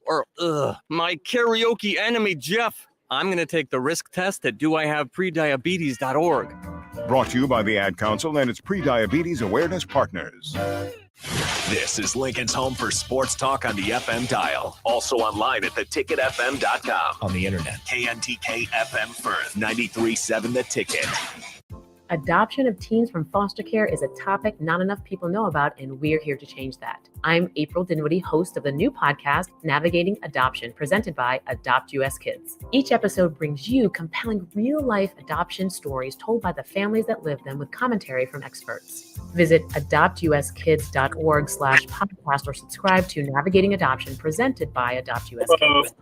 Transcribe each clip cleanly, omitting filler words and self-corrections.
Or, my karaoke enemy, Jeff. I'm going to take the risk test at doihaveprediabetes.org. Brought to you by the Ad Council and its pre-diabetes awareness partners. This is Lincoln's home for sports talk on the FM dial. Also online at theticketfm.com. On the internet, KNTK FM Firth, 93.7 The Ticket. Adoption of teens from foster care is a topic not enough people know about, and we're here to change that. I'm April Dinwiddie, host of the new podcast, Navigating Adoption, presented by Adopt US Kids. Each episode brings you compelling real-life adoption stories told by the families that live them with commentary from experts. Visit adoptuskids.org/podcast or subscribe to Navigating Adoption, presented by Adopt US Kids.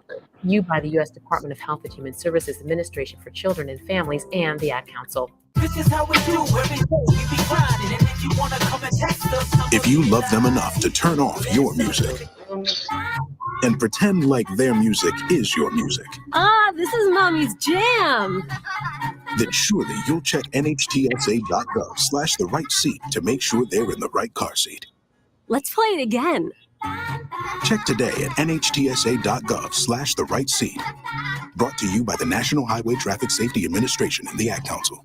You by the U.S. Department of Health and Human Services Administration for Children and Families and the Ad Council. This is how we do every day. We be grinding, and if you wanna come and text us, if you love them enough to turn off your music and pretend like their music is your music. This is Mommy's jam. Then surely you'll check nhtsa.gov/the right seat to make sure they're in the right car seat. Let's play it again. Check today at nhtsa.gov/the right seat. Brought to you by the National Highway Traffic Safety Administration and the Ad Council.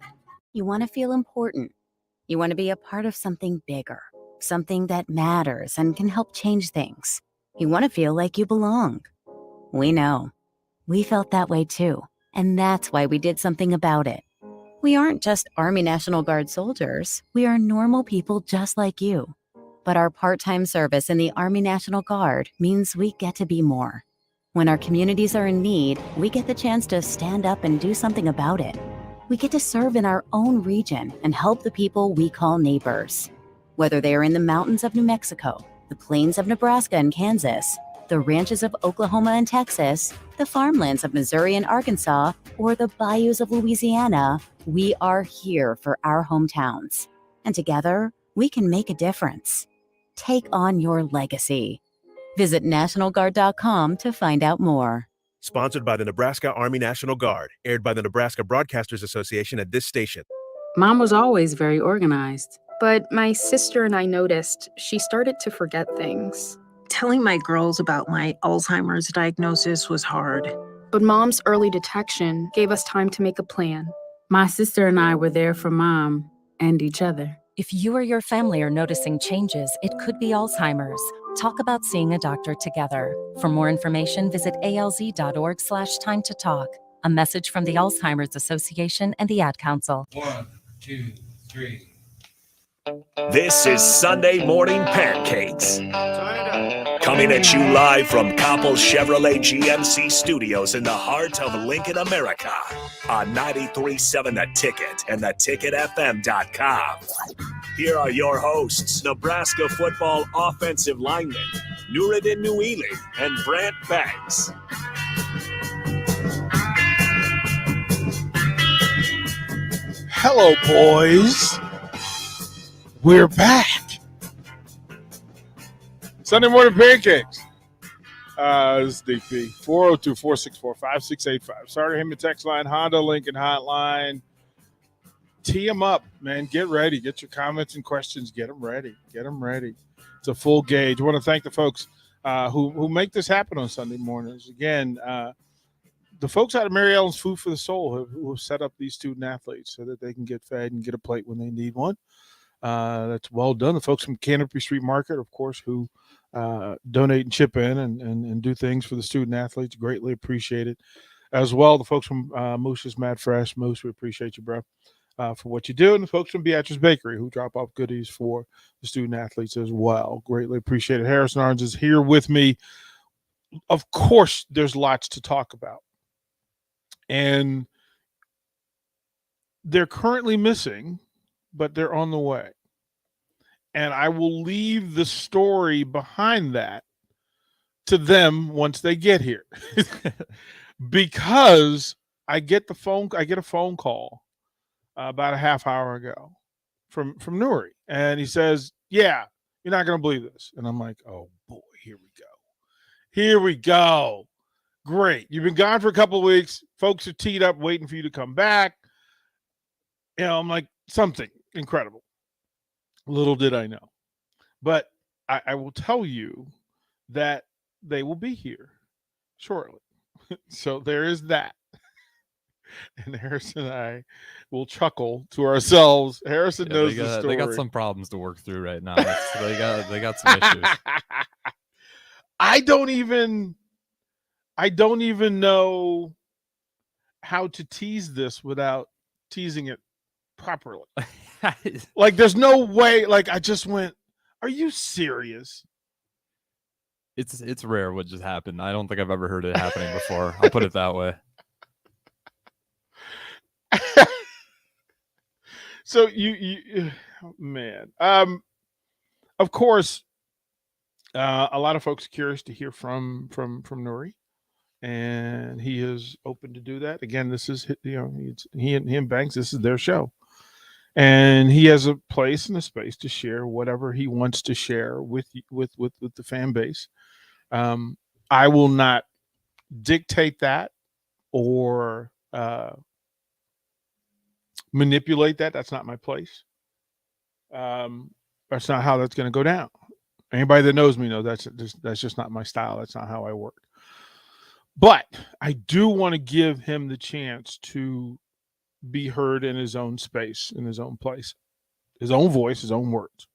You want to feel important. You want to be a part of something bigger, something that matters and can help change things. You want to feel like you belong. We know. We felt that way too, and that's why we did something about it. We aren't just Army National Guard soldiers. We are normal people just like you. But our part-time service in the Army National Guard means we get to be more. When our communities are in need, we get the chance to stand up and do something about it. We get to serve in our own region and help the people we call neighbors. Whether they are in the mountains of New Mexico, the plains of Nebraska and Kansas, the ranches of Oklahoma and Texas, the farmlands of Missouri and Arkansas, or the bayous of Louisiana, we are here for our hometowns. And together, we can make a difference. Take on your legacy. Visit NationalGuard.com to find out more. Sponsored by the Nebraska Army National Guard. Aired by the Nebraska Broadcasters Association at this station. Mom was always very organized. But my sister and I noticed she started to forget things. Telling my girls about my Alzheimer's diagnosis was hard. But Mom's early detection gave us time to make a plan. My sister and I were there for Mom and each other. If you or your family are noticing changes, it could be Alzheimer's. Talk about seeing a doctor together. For more information, visit alz.org/time to talk. A message from the Alzheimer's Association and the Ad Council. 1, 2, 3. This is Sunday Morning Pancakes. Coming at you live from Coppel Chevrolet GMC Studios in the heart of Lincoln, America. On 93.7 The Ticket and theticketfm.com. Here are your hosts, Nebraska football offensive linemen, Nouredin Nouili and Brant Banks. Hello, boys. We're back. Sunday Morning Pancakes. This is DP. 402-464-5685. Starter Heyman text line, Honda Lincoln hotline. Tee them up, man. Get ready. Get your comments and questions. Get them ready. Get them ready. It's a full gauge. I want to thank the folks who make this happen on Sunday mornings. Again, the folks out of Mary Ellen's Food for the Soul who have set up these student athletes so that they can get fed and get a plate when they need one. That's well done. The folks from Canopy Street Market, of course, who donate and chip in and do things for the student athletes. Greatly appreciate it. As well, the folks from Moose's Mad Fresh. Moose, we appreciate you, bro, for what you do. And the folks from Beatrice Bakery who drop off goodies for the student athletes as well. Greatly appreciate it. Harrison Arns is here with me. Of course, there's lots to talk about. And they're currently missing, but they're on the way. And I will leave the story behind that to them once they get here. Because I get a phone call about a half hour ago from Nouri. And he says, yeah, you're not going to believe this. And I'm like, oh boy, here we go. Here we go. Great. You've been gone for a couple of weeks. Folks are teed up waiting for you to come back. You know, I'm like, something incredible. Little did I know. But I will tell you that they will be here. shortly. So there is that. And Harrison and I will chuckle to ourselves. Harrison knows the story. They got some problems to work through right now. They got some issues. I don't even know how to tease this without teasing it properly. Like, there's no way. Like, I just went, "Are you serious?" It's rare what just happened. I don't think I've ever heard it happening before. I'll put it that way. So you man. Of course, a lot of folks are curious to hear from Nouri, and he is open to do that. Again, this is he and Banks. This is their show, and he has a place and a space to share whatever he wants to share with the fan base. I will not dictate that or manipulate that. That's not my place. That's not how that's going to go down. Anybody that knows me knows that's just not my style. That's not how I work. But I do want to give him the chance to be heard in his own space, in his own place, his own voice, his own words.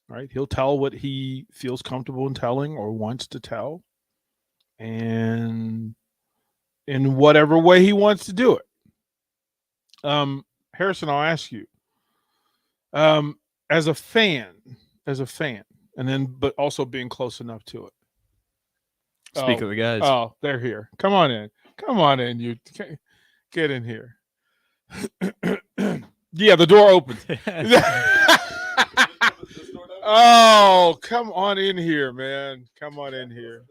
Right? He'll tell what he feels comfortable in telling or wants to tell, and in whatever way he wants to do it. Harrison, I'll ask you, as a fan, and then, but also being close enough to it. Speak of the guys. Oh, they're here. Come on in. You get in here. Yeah, the door opens. Oh, come on in here, man. Come on in here.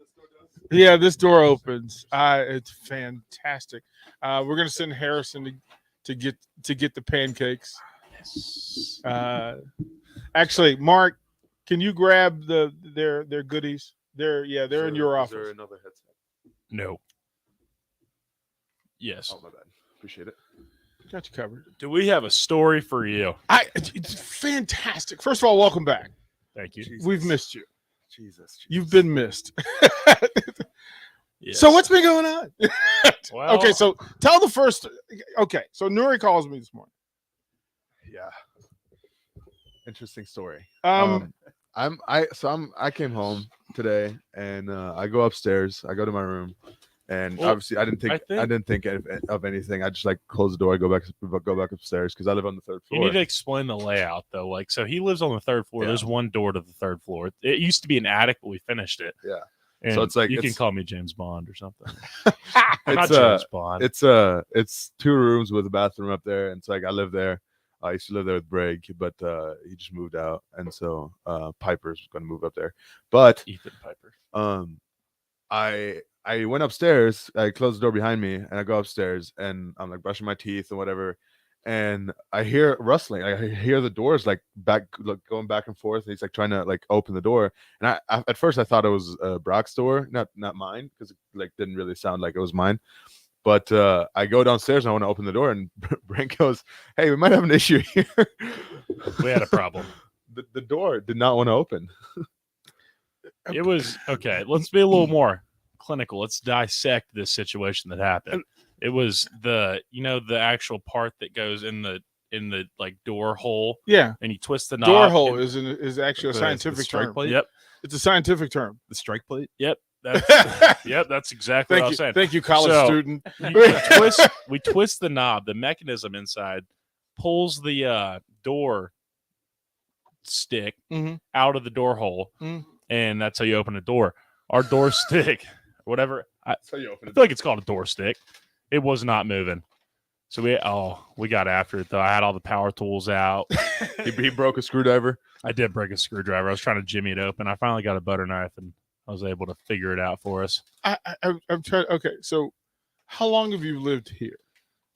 Yeah, this door opens. It's fantastic. We're gonna send Harrison to get the pancakes. Actually, Mark, can you grab their goodies? They're in your office. Is there another headset? No. Yes. Oh, my bad. Appreciate it. Got you covered. Do we have a story for you? It's fantastic. First of all, welcome back. Thank you. Jesus. We've missed you. Jesus. You've been missed. Yes. So what's been going on? Well, okay, so tell the first. Okay, so Nouri calls me this morning. Yeah. Interesting story. I came home today and I go upstairs. I go to my room, and obviously I didn't think of anything. I just like close the door. I go back upstairs because I live on the third floor. you need to explain the layout though. Like, so he lives on the third floor. Yeah. There's one door to the third floor. It used to be an attic, but we finished it. Yeah. And so it's like you can call me James Bond or something. It's Not James Bond. It's 2 rooms with a bathroom up there, and it's like I live there. I used to live there with Brig, but he just moved out, and so Piper's going to move up there. But Ethan Piper. I went upstairs. I closed the door behind me, and I go upstairs, and I'm like brushing my teeth and whatever, and I hear rustling. I hear the doors like going back and forth. And he's like trying to like open the door, and I at first I thought it was Brock's door, not mine, because it like didn't really sound like it was mine. But I go downstairs and I want to open the door, and Brent goes, "Hey, we might have an issue here." We had a problem. The door did not want to open. It was okay. Let's be a little more clinical. Let's dissect this situation that happened. It was the actual part that goes in the like door hole. Yeah, and you twist the knob. Door hole is actually a scientific term. Plate? Yep, it's a scientific term. The strike plate. Yep. That's exactly what I was saying. Thank you, college student. We twist the knob. The mechanism inside pulls the door stick out of the door hole, and that's how you open a door. Our door stick, whatever. That's how you open it. I feel like it's called a door stick. It was not moving. So we got after it though. I had all the power tools out. He broke a screwdriver. I did break a screwdriver. I was trying to jimmy it open. I finally got a butter knife and I was able to figure it out for us. I'm trying. Okay, so how long have you lived here?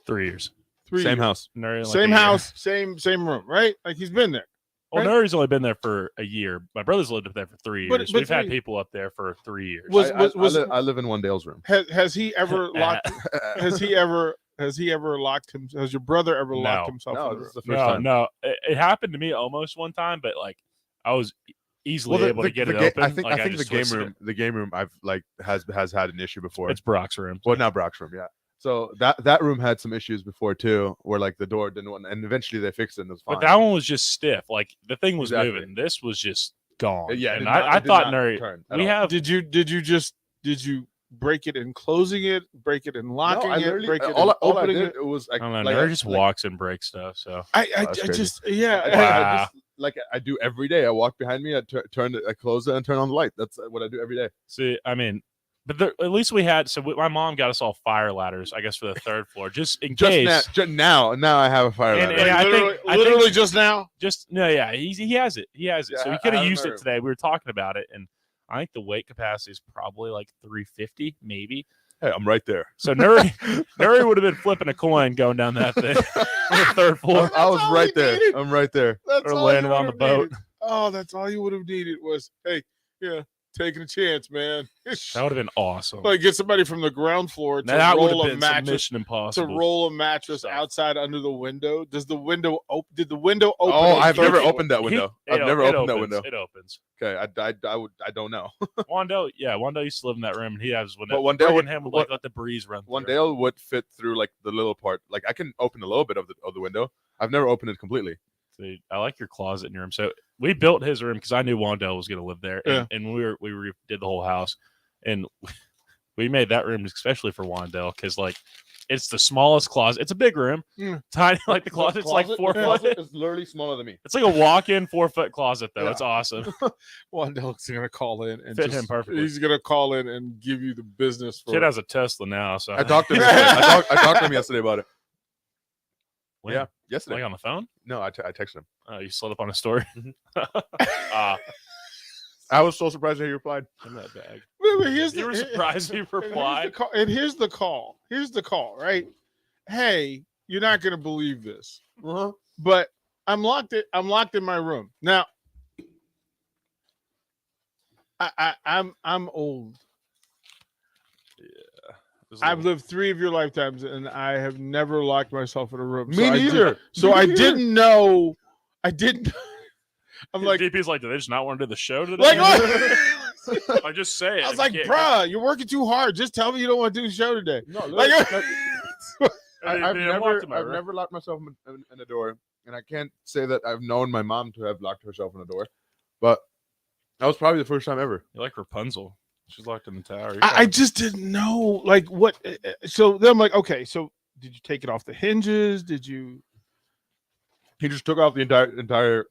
3 years. Same house. Same house. Same room. Right? Like he's been there. Well, Nuri's only been there for a year. My brother's lived up there for 3 years. But we've had people up there for 3 years. I live in one Dale's room. Has he ever locked? Has he ever locked him? Has your brother ever locked himself? No, this is the first time. No. It happened to me almost one time, but like I was easily able to get it open. I think Like, I think just the game room I've like has had an issue before. It's Brock's room. Well, not Brock's room, yeah. So that room had some issues before too, where like the door didn't want, and eventually they fixed it and it was fine. But that one was just stiff. Like the thing was Exactly. moving. This was just gone. Yeah, and I thought Did you break it in closing it, break it in locking it, break it all in I opening did, it? it was like, I don't know. like Nerd just walks and breaks stuff. So I just yeah. I just, like I do every day. I walk behind me, I turn it, I close it, and turn on the light. That's what I do every day. See, I mean, but at least we had. So my mom got us all fire ladders, I guess, for the third floor, just in case. Now I have a fire ladder. And I literally think just now. Yeah, he has it. He has it. Yeah, so he could have used it today. We were talking about it, and I think the weight capacity is probably like 350, maybe. Hey, I'm right there. So Nuri would have been flipping a coin going down that thing on the third floor. I was right there. I'm right there. That's or all landing you on the would've boat. needed. Oh, that's all you would have needed was, hey, yeah, taking a chance, man. That would have been awesome. Like get somebody from the ground floor to That would have roll a been some mattress Mission Impossible. to roll a mattress outside under the window. Does the window open? Did the window open? Oh, on I've the never third opened that window. I've never opened that window. It opens. Okay, I don't know. Wando used to live in that room, and he has window. But Wandale would him would like let the breeze run through. Wandale would fit through like the little part. Like I can open a little bit of the window. I've never opened it completely. See, I like your closet in your room. So we built his room because I knew Wandale was going to live there, and we did the whole house, and we made that room especially for Wandale because like it's the smallest closet. It's a big room, tiny like the closet's like 4 foot. It's literally smaller than me. It's like a walk-in 4 foot closet though. It's awesome. Wandale's going to call in and fit him perfectly. He's going to call in and give you the business. For Kid has a Tesla now, so I talked to him. I talked to him yesterday about it. When? Yeah, yesterday. Like on the phone? No, I texted him. Oh, you slid up on a story. I was so surprised that he replied. In that bag. Wait, You were surprised he replied. And here's the call. Here's the call, right? Hey, you're not going to believe this, but I'm locked in my room now. I'm old. I've lived 3 of your lifetimes, and I have never locked myself in a room. Me neither. I didn't know. I didn't. I'm like, DP's like, do they just not want to do the show today? Like, I just say it. I was like, bruh, you're working too hard. Just tell me you don't want to do the show today. No, I've never locked myself in a door, and I can't say that I've known my mom to have locked herself in a door, but that was probably the first time ever. You're like Rapunzel. She's locked in the tower. I just didn't know, like, what. So then I'm like, okay, so did you take it off the hinges? Did you? He just took off the entire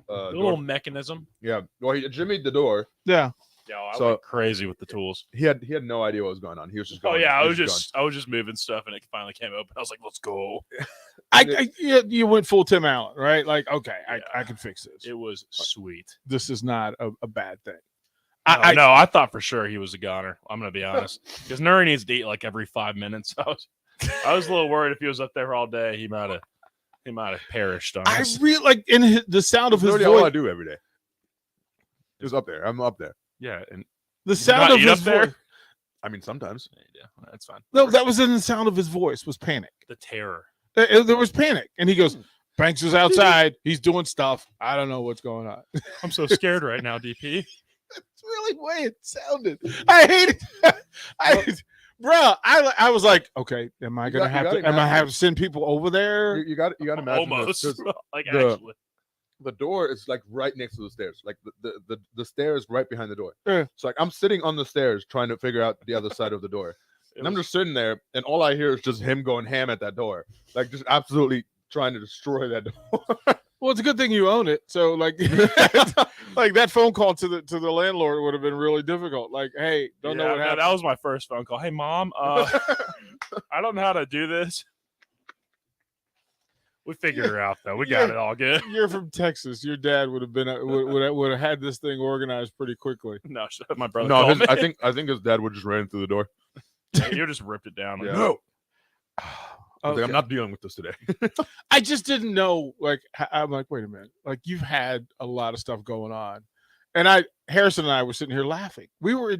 little mechanism. Yeah. Well, he jimmied the door. Yeah. Yeah, I went crazy with the tools. He had no idea what was going on. He was just going. Oh yeah, I was just moving stuff, and it finally came open. I was like, let's go. You went full Tim Allen, right? Like, okay, I can fix this. It was sweet. This is not a bad thing. I thought for sure he was a goner. I'm gonna be honest, because Nuri needs to eat like every 5 minutes. I was a little worried if he was up there all day, he might have perished on us. I really like the sound of his voice. All I do every day. Just up there. I'm up there. Yeah, and the sound of his voice. I mean, sometimes. Yeah, that's fine. No, that was in the sound of his voice. Was panic. The terror. There was panic, and he goes, "Banks is outside. He's doing stuff. I don't know what's going on. I'm so scared right now, DP." That's really the way it sounded. I hate it. Bro, I was like, okay, am I gonna have to send people over there? You got to imagine almost this, like actually. The door is like right next to the stairs. Like the stairs right behind the door. Yeah. So like I'm sitting on the stairs trying to figure out the other side of the door. And I'm just sitting there, and all I hear is just him going ham at that door. Like just absolutely trying to destroy that door. Well, it's a good thing you own it. So like like that phone call to the landlord would have been really difficult. Like, hey, don't know what happened. That was my first phone call. Hey mom, I don't know how to do this. We figured her out though. We got it all good. You're from Texas. Your dad would have been would have had this thing organized pretty quickly. No, my brother. No, I think his dad would just ran through the door. You just ripped it down. Yeah. No. Okay. I'm not dealing with this today. I just didn't know. Like, I'm like, wait a minute. Like, you've had a lot of stuff going on, and Harrison and I were sitting here laughing. We were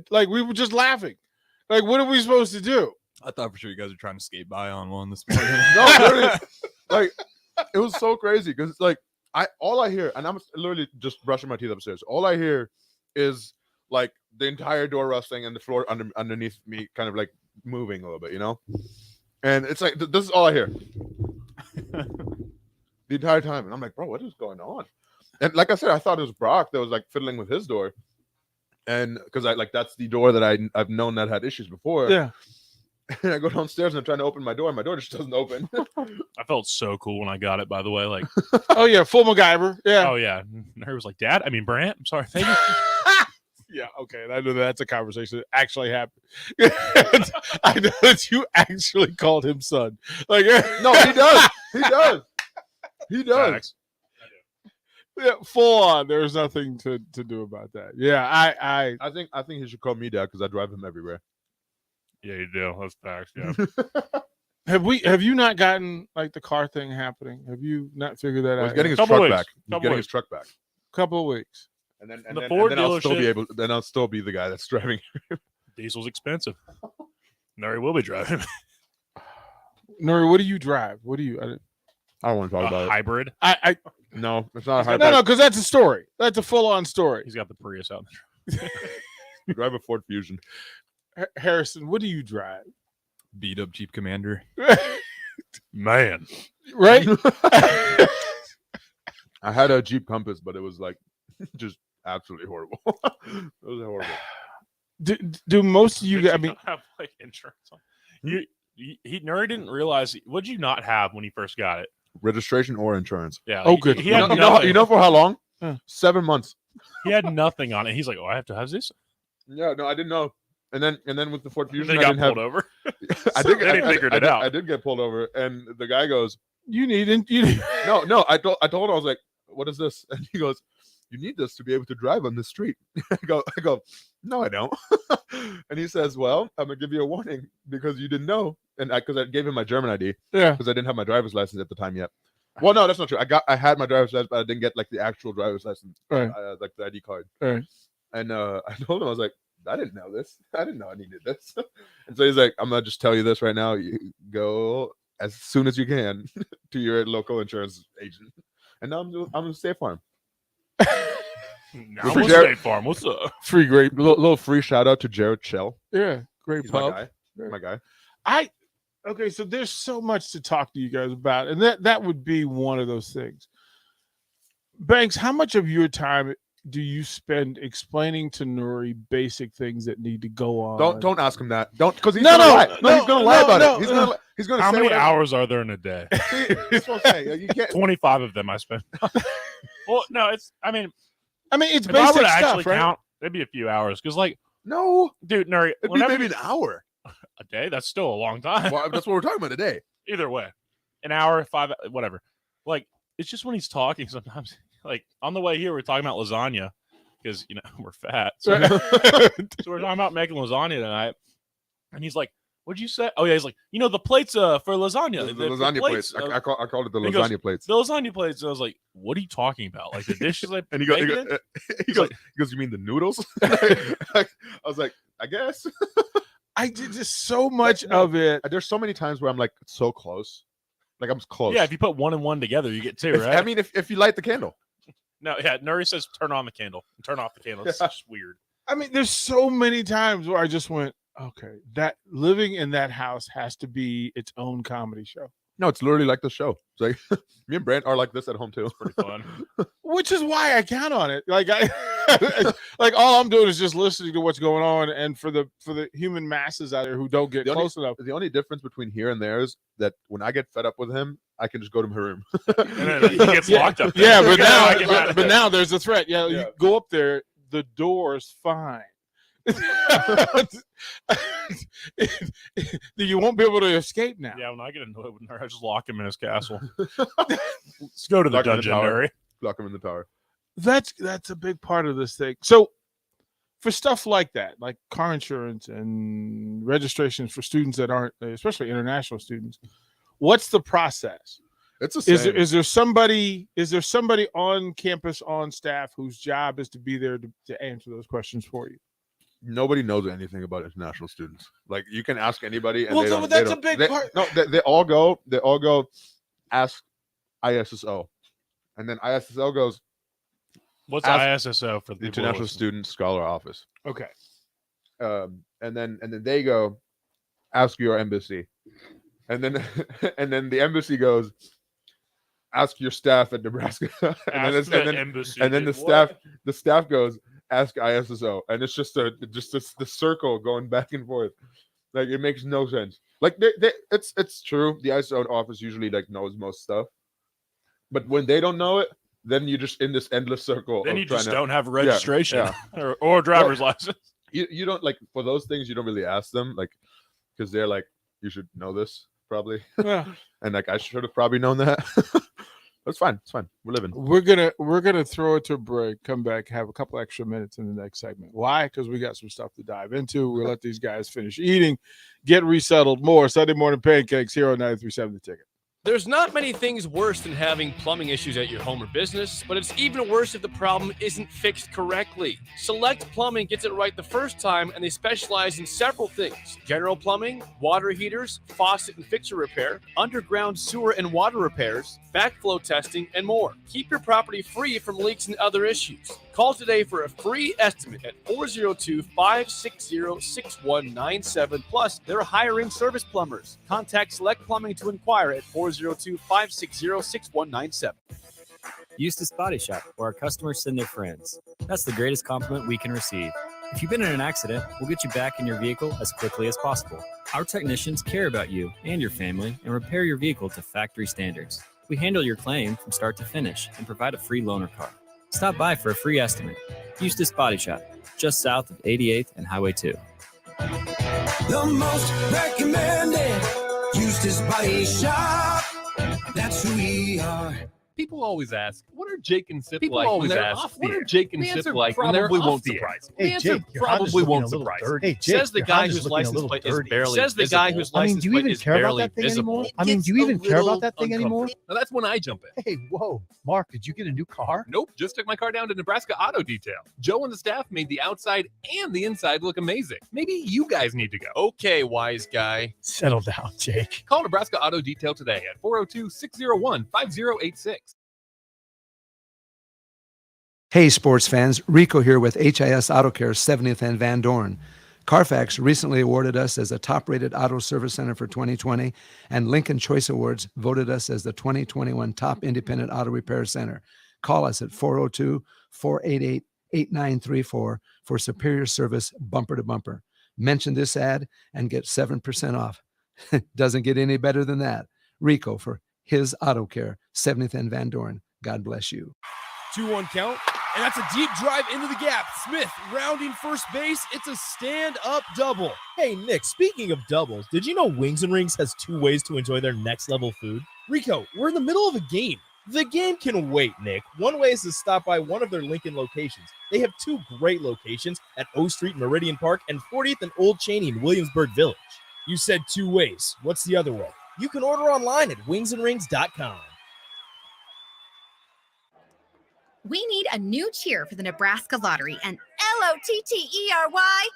just laughing. Like, what are we supposed to do? I thought for sure you guys were trying to skate by on one this morning. No, literally, like it was so crazy because like all I hear, and I'm literally just brushing my teeth upstairs. All I hear is like the entire door rustling and the floor underneath me kind of like moving a little bit, And it's like this is all I hear the entire time, and I'm like, bro, what is going on? And like I said, I thought it was Brock that was like fiddling with his door, and because that's the door that I've known that had issues before. Yeah. And I go downstairs and I'm trying to open my door, and my door just doesn't open. I felt so cool when I got it, by the way. Like, oh yeah, full MacGyver. Yeah. Oh yeah. And her was like, Dad, Brant, I'm sorry. Thank you. Yeah, okay. I know that's a conversation that actually happened. I know that you actually called him son. Like, no, he does. He does. He does. Facts. Yeah, full on. There's nothing to do about that. Yeah, I think he should call me Dad because I drive him everywhere. Yeah, you do. That's facts. Yeah. Have you not gotten like the car thing happening? Have you not figured that out? He's getting his Couple truck weeks. back. He's getting his truck back. Couple of weeks. And then The Ford I'll still be dealership- able. Then I'll still be the guy that's driving. Diesel's expensive. Nuri will be driving. Nuri, what do you drive? What do you? I don't want to talk about it. Hybrid. No, it's not a hybrid. No, because that's a story. That's a full-on story. He's got the Prius out. I drive a Ford Fusion. Harrison, what do you drive? Beat up Jeep Commander. Man. Right? I had a Jeep Compass, but it was like just absolutely horrible. It was horrible. Do most of you guys? I mean, don't have like insurance on. Nuri didn't realize. What did you not have when he first got it? Registration or insurance. Yeah. Oh, good. He had You know for how long? Huh. 7 months. He had nothing on it. He's like, oh, I have to have this. Yeah, no, I didn't know. And then with the Ford Fusion, They I got didn't have. pulled over. I did. Then he figured it out. I did get pulled over, and the guy goes, you need. No. I told him, I was like, what is this? And he goes, you need this to be able to drive on the street. I go, no, I don't. And he says, well, I'm gonna give you a warning because you didn't know, and because I gave him my German ID, Yeah. because I didn't have my driver's license at the time yet. Well, no, that's not true. I had my driver's license, but I didn't get like the actual driver's license, Right. like the ID card. Right. And I told him, I was like, I didn't know this. I didn't know I needed this. And so he's like, I'm gonna just tell you this right now. You go as soon as you can to your local insurance agent. And now I'm in State Farm. Now we'll State Farm. What's up? Free great little free shout out to Jared Shell. Yeah, great He's pub. my guy. Okay, so there's so much to talk to you guys about, and that would be one of those things. Banks, how much of your time do you spend explaining to Nuri basic things that need to go on? Don't ask him that. Don't, because he's gonna lie. He's gonna lie about it. He's gonna. How say many whatever. hours are there in a day? That's what I'm saying. You can't. 25 of them I spend. Well, no, it's. I mean, it's if I basic were to stuff, actually right? count, it'd be a few hours. Because, like, no, dude, Nuri, it'd be maybe an hour. A day? That's still a long time. Well, that's what we're talking about today. Either way, an hour, 5, whatever. Like, it's just when he's talking sometimes. Like, on the way here, we're talking about lasagna because, we're fat. So, so we're talking about making lasagna tonight. And he's like, what'd you say? Oh, yeah. He's like, the plates for lasagna. The lasagna plates. I called it the lasagna plates. The lasagna plates. And I was like, what are you talking about? Like, the dishes I And he he goes, you mean the noodles? I was like, I guess. I did just so much of it. There's so many times where I'm like so close. Like I'm close. Yeah, if you put 1 and 1 together, you get 2, right? I mean, if you light the candle. No, yeah, Nuri says turn on the candle. Turn off the candle. It's just weird. I mean, there's so many times where I just went, okay, that living in that house has to be its own comedy show. No, it's literally like the show. It's like me and Brant are like this at home too. Pretty fun. Which is why I count on it. Like like all I'm doing is just listening to what's going on, and for the human masses out there who don't get close enough. The only difference between here and there is that when I get fed up with him, I can just go to my room. And then he gets locked up. Yeah, but now there's a threat. Yeah, you go up there, the door's fine. You won't be able to escape now. Yeah, when I get annoyed with Nuri, I just lock him in his castle. Let's go to the dungeon, Nuri. Lock him in the tower. That's a big part of this thing. So for stuff like that, like car insurance and registrations for students that aren't, especially international students, what's the process? It's the same. Is there somebody on campus, on staff, whose job is to be there to answer those questions for you? Nobody knows anything about international students. Like you can ask anybody, and well, that's a big part. No, they all go ask ISSO, And then ISSO goes, What's ask ISSO for the people International listening? Student Scholar Office. Okay. And then they go, ask your embassy. And then and then the embassy goes, ask your staff at Nebraska. and Ask then the embassy and then did the staff goes, ask ISSO. And it's just the circle going back and forth. Like, it makes no sense. Like, it's true. The ISO office usually like knows most stuff, but when they don't know it, then you're just in this endless circle. Then of you trying just to- don't have a Yeah, registration yeah. or driver's license. You don't like for those things. You don't really ask them, like, because they're like, you should know this probably. Yeah. And like, I should have probably known that. That's fine. It's fine. We're living. We're gonna throw it to a break, come back, have a couple extra minutes in the next segment. Why? Because we got some stuff to dive into. We'll let these guys finish eating, get resettled. More Sunday morning pancakes here on 93.7 The Ticket. There's not many things worse than having plumbing issues at your home or business, but it's even worse if the problem isn't fixed correctly. Select Plumbing gets it right the first time, and they specialize in several things: general plumbing, water heaters, faucet and fixture repair, underground sewer and water repairs, backflow testing, and more. Keep your property free from leaks and other issues. Call today for a free estimate at 402-560-6197. Plus, they're hiring service plumbers. Contact Select Plumbing to inquire at 402-560-6197. Eustace Body Shop, where our customers send their friends. That's the greatest compliment we can receive. If you've been in an accident, we'll get you back in your vehicle as quickly as possible. Our technicians care about you and your family and repair your vehicle to factory standards. We handle your claim from start to finish and provide a free loaner car. Stop by for a free estimate. Eustace Body Shop, just south of 88th and Highway 2. The most recommended Eustace Body Shop. That's who we are. People always ask, what are Jake and Sip People like always when they're ask, off the what air? are Jake and The Sip answer like when they're probably off won't the air? surprise Hey, you. The answer Jake, your Honda's probably looking won't a little surprise dirty. you. Hey, Jake, Says the your guy Honda's whose looking a license little plate is dirty. barely Says the guy visible. whose license do you plate even is care about barely that thing visible. anymore? It I mean, gets do you a even care about little that thing anymore? uncomfortable. Now that's when I jump in. Hey, whoa. Mark, did you get a new car? Nope, just took my car down to Nebraska Auto Detail. Joe and the staff made the outside and the inside look amazing. Maybe you guys need to go. Okay, wise guy. Settle down, Jake. Call Nebraska Auto Detail today at 402-601-5086. Hey, sports fans. Rico here with HIS Auto Care 70th and Van Dorn. Carfax recently awarded us as a top-rated auto service center for 2020, and Lincoln Choice Awards voted us as the 2021 top independent auto repair center. Call us at 402-488-8934 for superior service bumper to bumper. Mention this ad and get 7% off. Doesn't get any better than that. Rico for his Auto Care 70th and Van Dorn. God bless you. 2-1 count, and that's a deep drive into the gap. Smith rounding first base. It's a stand-up double. Hey, Nick, speaking of doubles, did you know Wings and Rings has 2 ways to enjoy their next-level food? Rico, we're in the middle of a game. The game can wait, Nick. One way is to stop by one of their Lincoln locations. They have 2 great locations at O Street in Meridian Park and 40th and Old Cheney in Williamsburg Village. You said 2 ways. What's the other way? You can order online at wingsandrings.com. We need a new cheer for the Nebraska Lottery, and Lottery,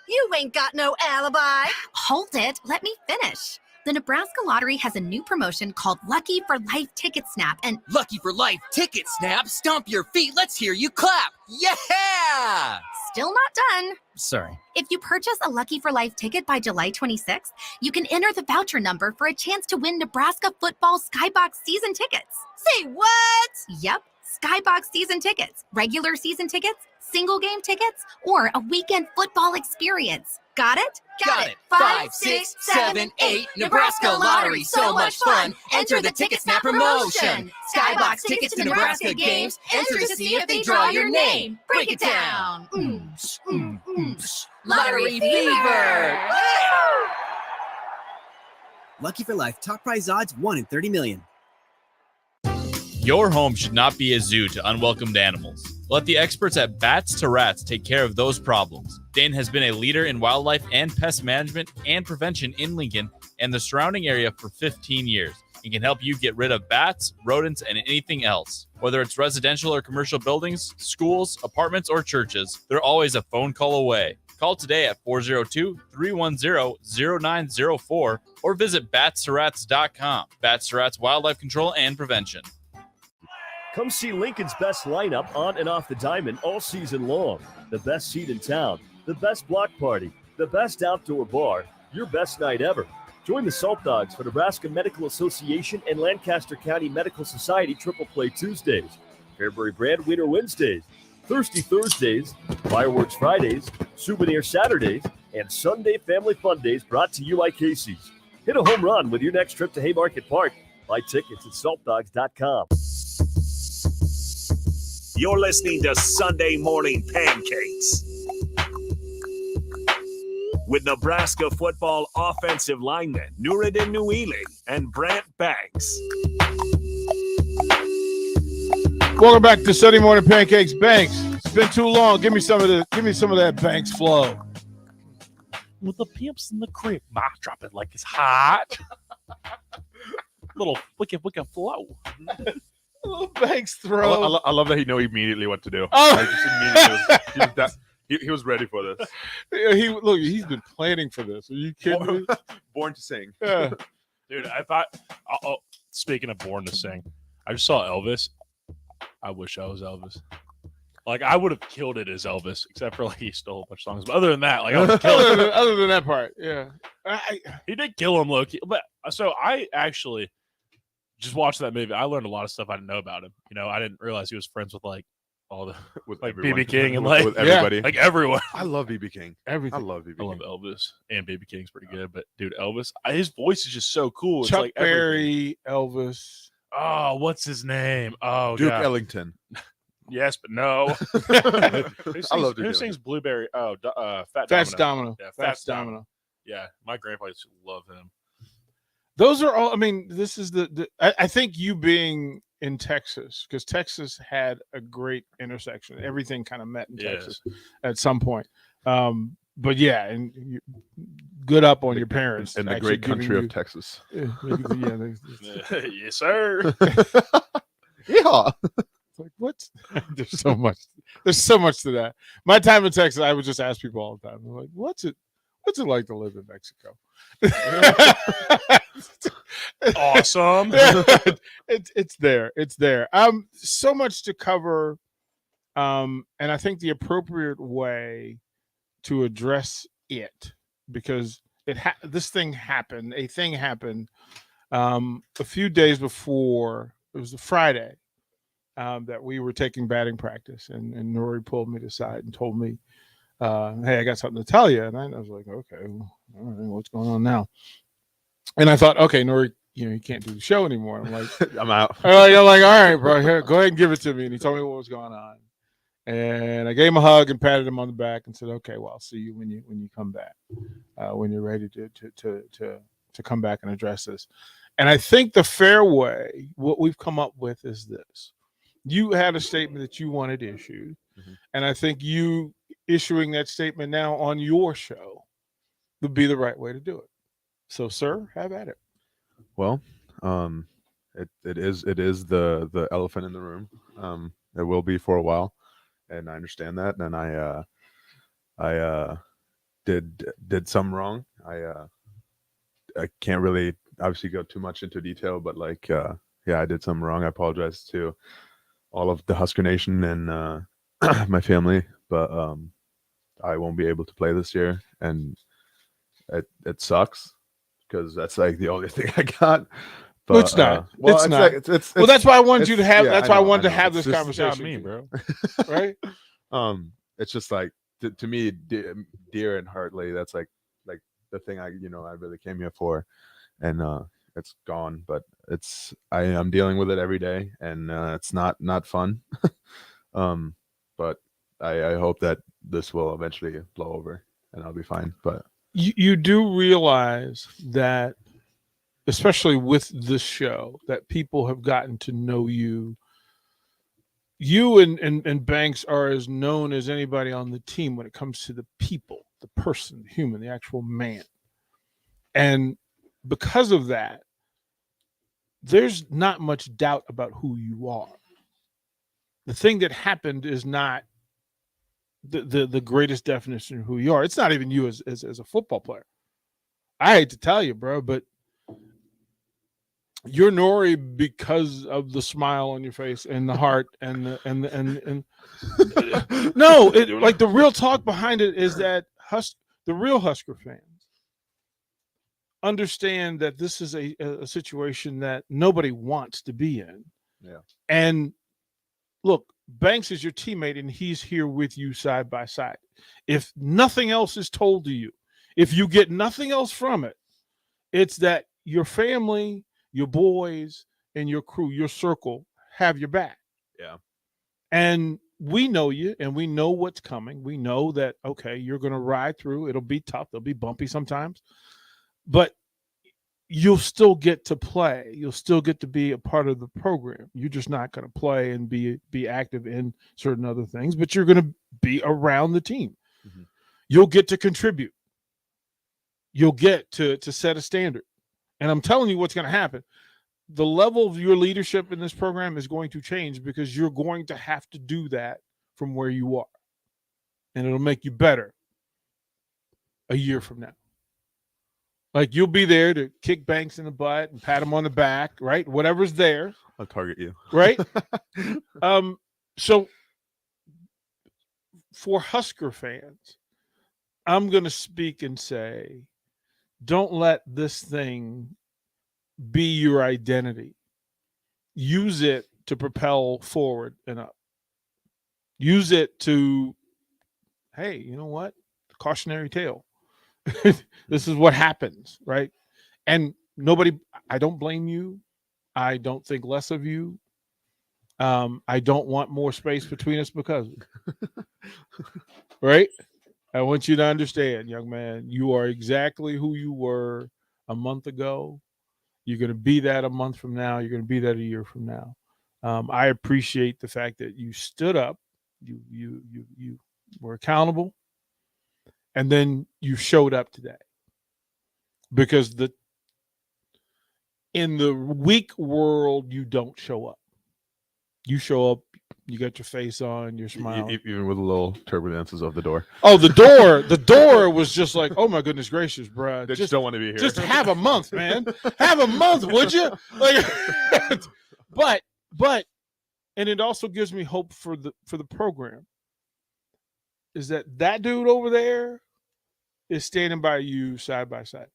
you ain't got no alibi. Hold it, let me finish. The Nebraska Lottery has a new promotion called Lucky for Life Ticket Snap, and Lucky for Life Ticket Snap. Stomp your feet. Let's hear you clap. Yeah! still not done. Sorry. If you purchase a Lucky for Life ticket by July 26th, you can enter the voucher number for a chance to win Nebraska football Skybox season tickets. Say what? Yep. Skybox season tickets, regular season tickets, single game tickets, or a weekend football experience. Got it? Got it. 5, 6, 7, 8. Nebraska Lottery, so much fun. Enter the Ticket Snap promotion. Skybox tickets to Nebraska games. Enter to see if they draw your name. Break it down. Lottery fever. Lucky for Life. Top prize odds 1 in 30 million. Your home should not be a zoo to unwelcomed animals. Let the experts at Bats to Rats take care of those problems. Dane has been a leader in wildlife and pest management and prevention in Lincoln and the surrounding area for 15 years and can help you get rid of bats, rodents, and anything else. Whether it's residential or commercial buildings, schools, apartments, or churches, they're always a phone call away. Call today at 402-310-0904 or visit batstoRats.com. Bats to Rats Wildlife Control and Prevention. Come see Lincoln's best lineup on and off the diamond all season long. The best seat in town, the best block party, the best outdoor bar, your best night ever. Join the Salt Dogs for Nebraska Medical Association and Lancaster County Medical Society Triple Play Tuesdays, Fairbury Brand Winter Wednesdays, Thirsty Thursdays, Fireworks Fridays, Souvenir Saturdays, and Sunday Family Fun Days brought to you by Casey's. Hit a home run with your next trip to Haymarket Park. Buy tickets at saltdogs.com. You're listening to Sunday Morning Pancakes with Nebraska football offensive lineman Nouredin Nouili and Brant Banks. Welcome back to Sunday Morning Pancakes. Banks, it's been too long. Give me some of that Banks flow. With the pimps in the crib, drop it like it's hot. Little wicked flow. Little Banks throw. I love that he knew immediately what to do. Oh. Like, just immediately he was ready for this. He's been planning for this. Are you kidding me? Born to sing. Yeah. Dude, I thought, speaking of Born to Sing, I just saw Elvis. I wish I was Elvis. Like, I would have killed it as Elvis, except for, like, he stole a bunch of songs. But other than that, like, I would have killed it. Other than that part, yeah. He did kill him, low-key. But, so I actually just watched that movie. I learned a lot of stuff I didn't know about him. You know, I didn't realize he was friends with, like, all the, like, BB King and, like, with everybody. Yeah, like, everyone. I love BB King. Everything. I love BB King. I love Elvis. And BB King's pretty good. But, dude, Elvis, his voice is just so cool. It's Chuck like Berry, Elvis. Oh, what's his name? Oh, Duke God. Ellington. Yes, but no. Who sings Blueberry? Oh, Fats Domino. Yeah, Fats Domino. Yeah, my grandpa used to love him. Those are all. I mean, this is I think you being in Texas, because Texas had a great intersection. Everything kind of met in Texas at some point. But yeah, and good up on your parents in the great country of Texas. Yeah, yes, sir. Yeah. Like, what? There's so much to that. My time in Texas, I would just ask people all the time. I'm like, what's it like to live in Mexico? Awesome. It's there. So much to cover. And I think the appropriate way to address it, because a thing happened a few days before. It was a Friday. That we were taking batting practice, and Nori pulled me aside and told me, hey, I got something to tell you. And I was like, okay, well, all right, what's going on now? And I thought, okay, Nori, you can't do the show anymore. I'm like, I'm out. I'm like, all right, bro, here, go ahead and give it to me. And he told me what was going on. And I gave him a hug and patted him on the back and said, okay, well, I'll see you when you come back, when you're ready to come back and address this. And I think the fair way, what we've come up with is this. You had a statement that you wanted issued, and I think you issuing that statement now on your show would be the right way to do it. So, sir, have at it. Well, it is the elephant in the room. It will be for a while, and I understand that. And I did some wrong. I can't really obviously go too much into detail, but I did some wrong. I apologize to all of the Husker Nation and my family, but I won't be able to play this year, and it sucks because that's like the only thing I got. But it's not. Well, it's not. It's well, that's why I wanted you to have. Yeah, that's why I wanted to know. have It's this just conversation. Not me, bro. Right? It's just like to me, dear and Hartley. That's like the thing I really came here for, and it's gone. But I am dealing with it every day, and it's not fun. But I hope that this will eventually blow over, and I'll be fine. But you do realize that, especially with this show, that people have gotten to know you. You and Banks are as known as anybody on the team when it comes to the people, the person, the human, the actual man. And because of that, there's not much doubt about who you are. The thing that happened is not the greatest definition of who you are. It's not even you as a football player. I hate to tell you, bro, but You're Nori because of the smile on your face and the heart and no, like the real talk behind it is that the real Husker fans understand that this is a situation that nobody wants to be in. Yeah. And look, Banks is your teammate and he's here with you side by side. If nothing else is told to you, if you get nothing else from it, it's that your family, your boys, and your crew, your circle have your back. Yeah. And we know you and we know what's coming. We know that, okay, you're going to ride through. It'll be tough. It'll be bumpy sometimes. But you'll still get to play. You'll still get to be a part of the program. You're just not going to play and be active in certain other things, but you're going to be around the team. Mm-hmm. You'll get to contribute. You'll get to set a standard. And I'm telling you what's going to happen. The level of your leadership in this program is going to change because you're going to have to do that from where you are. And it'll make you better a year from now. Like you'll be there to kick Banks in the butt and pat him on the back, right? Whatever's there. I'll target you. Right? So for Husker fans, I'm going to speak and say, don't let this thing be your identity. Use it to propel forward and up. Use it to, hey, you know what? Cautionary tale. This is what happens, right? And I don't blame you. I don't think less of you. I don't want more space between us because of it. Right? I want you to understand, young man, you are exactly who you were a month ago. You're going to be that a month from now. You're going to be that a year from now. I appreciate the fact that you stood up, you were accountable, and then you showed up today. Because in the weak world, you don't show up. You show up, you got your face on, you're smiling. Even with the little turbulences of the door. Oh, the door was just like, oh my goodness gracious, bro. They just don't want to be here. Just have a month, man. Have a month, would you? Like, but, and it also gives me hope for the program. Is that dude over there is standing by you side by side.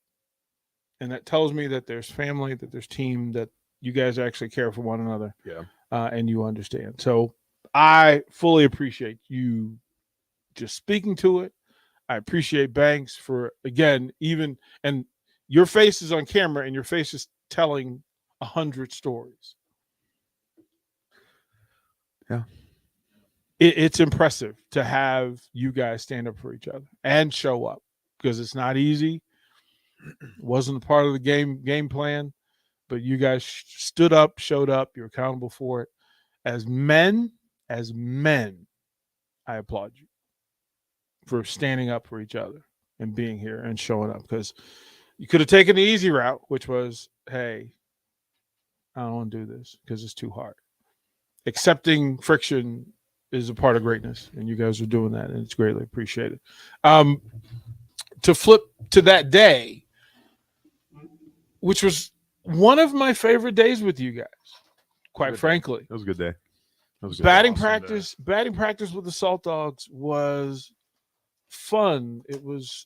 And that tells me that there's family, that there's team, that you guys actually care for one another. Yeah. And you understand. So I fully appreciate you just speaking to it. I appreciate Banks for, again, and your face is on camera and your face is telling 100 stories. Yeah. It's impressive to have you guys stand up for each other and show up because it's not easy. It wasn't a part of the game plan, but you guys stood up, showed up. You're accountable for it. As men, I applaud you for standing up for each other and being here and showing up because you could have taken the easy route, which was, hey, I don't want to do this because it's too hard. Accepting friction is a part of greatness, and you guys are doing that, and it's greatly appreciated. To flip to that day, which was one of my favorite days with you guys, quite frankly. It was a good day. Batting practice with the Salt Dogs was fun. It was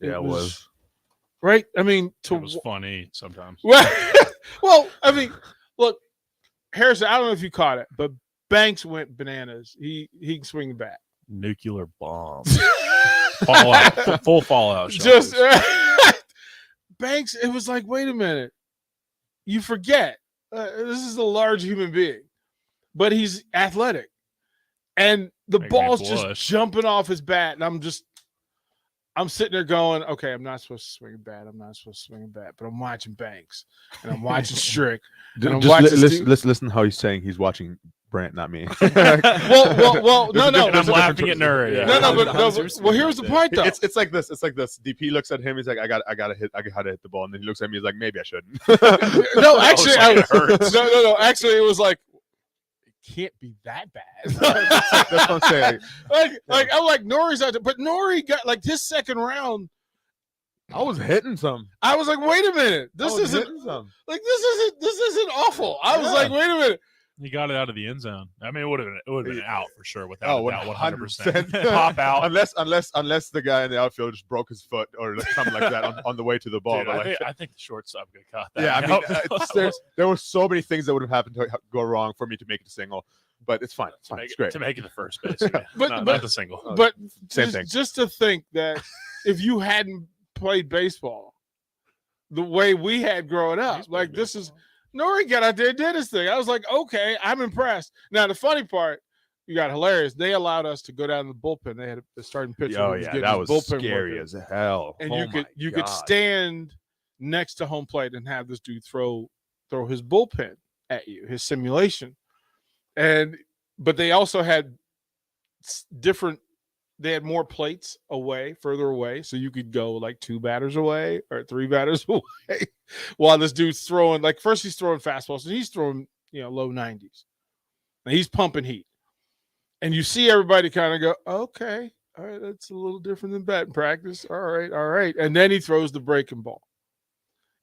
right. I mean, it was funny sometimes. Well, I mean, look, Harrison, I don't know if you caught it, but Banks went bananas. He can swing the bat. Nuclear bombs. Fallout. Full Fallout. Just Banks, it was like, wait a minute. You forget. This is a large human being, but he's athletic. And the ball's just jumping off his bat. And I'm sitting there going, okay, I'm not supposed to swing a bat. But I'm watching Banks and I'm watching Strick. And I'm listen how he's saying he's watching Brant, not me. well, no. And I'm laughing at Nuri. Yeah. No, here's the point though. It's like this. DP looks at him. He's like, I gotta hit the ball. And then he looks at me. He's like, maybe I shouldn't. No, actually, no. Actually, it was like, it can't be that bad. That's what I'm saying. Like I'm like Nori's out there, but Nori got like his second round. I was hitting some. I was like, wait a minute, I was hitting some. this isn't awful. I was like, wait a minute. He got it out of the end zone. I mean, it would have been out for sure without Oh, a doubt, 100%. 100%. Pop out. unless the guy in the outfield just broke his foot or something like that on the way to the ball. Dude, But I think the shortstop could have caught that. yeah, I mean, there were so many things that would have happened to go wrong for me to make it a single, but it's fine. It's fine. It's great. To make it the first base, But not the single. But Same just, thing. Just to think that if you hadn't played baseball the way we had growing up, like this is Nori got out there and did his thing. I was like, okay, I'm impressed. Now the funny part, you got hilarious. They allowed us to go down to the bullpen. They had a starting pitcher. Oh yeah, that was scary as hell. And Oh you my could God. stand next to home plate and have this dude throw his bullpen at you, his simulation. But they also had different. They had more plates further away, so you could go like 2 batters away or 3 batters away, while this dude's throwing. Like first, he's throwing fastballs, and he's throwing low 90s, and he's pumping heat. And you see everybody kind of go, okay, all right, that's a little different than batting practice. All right, and then he throws the breaking ball,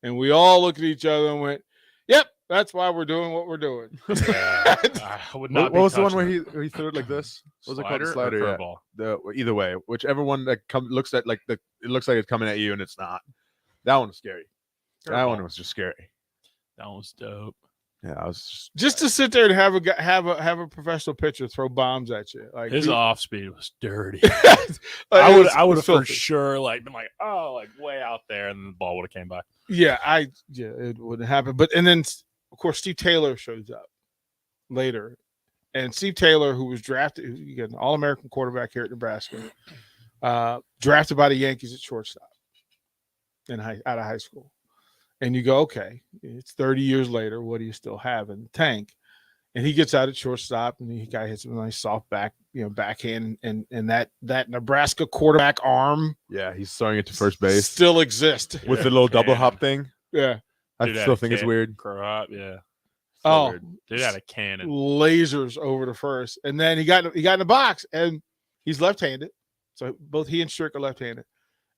and we all look at each other and went, "Yep, that's why we're doing what we're doing." I would not. What was the one where he threw it like this? What was it called? The Slider slider. or Yeah. curveball? Either way, whichever one that looks at it looks like it's coming at you and it's not. That one was scary. That one was just scary. That one was dope. Yeah, I was just to sit there and have a professional pitcher throw bombs at you. Like His off speed was dirty. I I would have for filthy. sure been like, oh, like way out there, and the ball would have came by. Yeah, it wouldn't happen. But and then of course Steve Taylor shows up later, and Steve Taylor, who was drafted, an All-American quarterback here at Nebraska, drafted by the Yankees at shortstop out of high school. And you go, okay, it's 30 years later. What do you still have in the tank? And he gets out at shortstop, and the guy hits him a nice soft backhand, and that Nebraska quarterback arm. Yeah, he's throwing it to first base. Still exists with the little double hop thing. Yeah, I still think it's weird. Grow up, yeah. Oh, dude had a cannon. Lasers over to first, and then he got in the box, and he's left-handed, so both he and Strick are left-handed.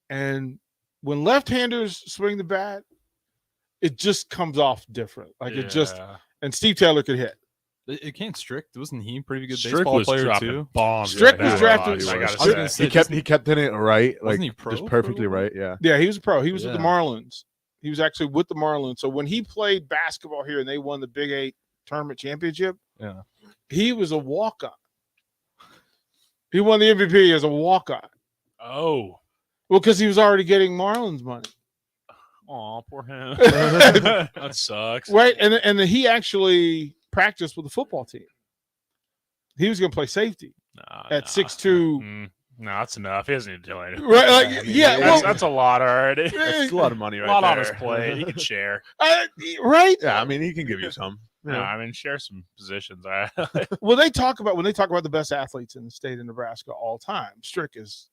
And when left-handers swing the bat, it just comes off different. And Steve Taylor could hit. It can't Strick. Wasn't he a pretty good Strick baseball was player dropping too? bombs. Strick was drafted. He kept hitting it right, Wasn't like he pro just for a perfectly little right. Yeah. Yeah, he was a pro. He was with the Marlins. He was actually with the Marlins. So when he played basketball here and they won the Big 8 tournament championship, he was a walk-on. He won the MVP as a walk-on. Oh. Well, because he was already getting Marlins money. Aw, poor him. That sucks. Right, and he actually practiced with the football team. He was going to play safety at 6'2". No, that's enough. He doesn't need to do anything. Right, that's a lot already. That's a lot of money, right A lot there. on his plate. He can share. Right? Yeah, I mean, he can give you some. No, I mean, share some positions. Well, when they talk about the best athletes in the state of Nebraska all time, Strick is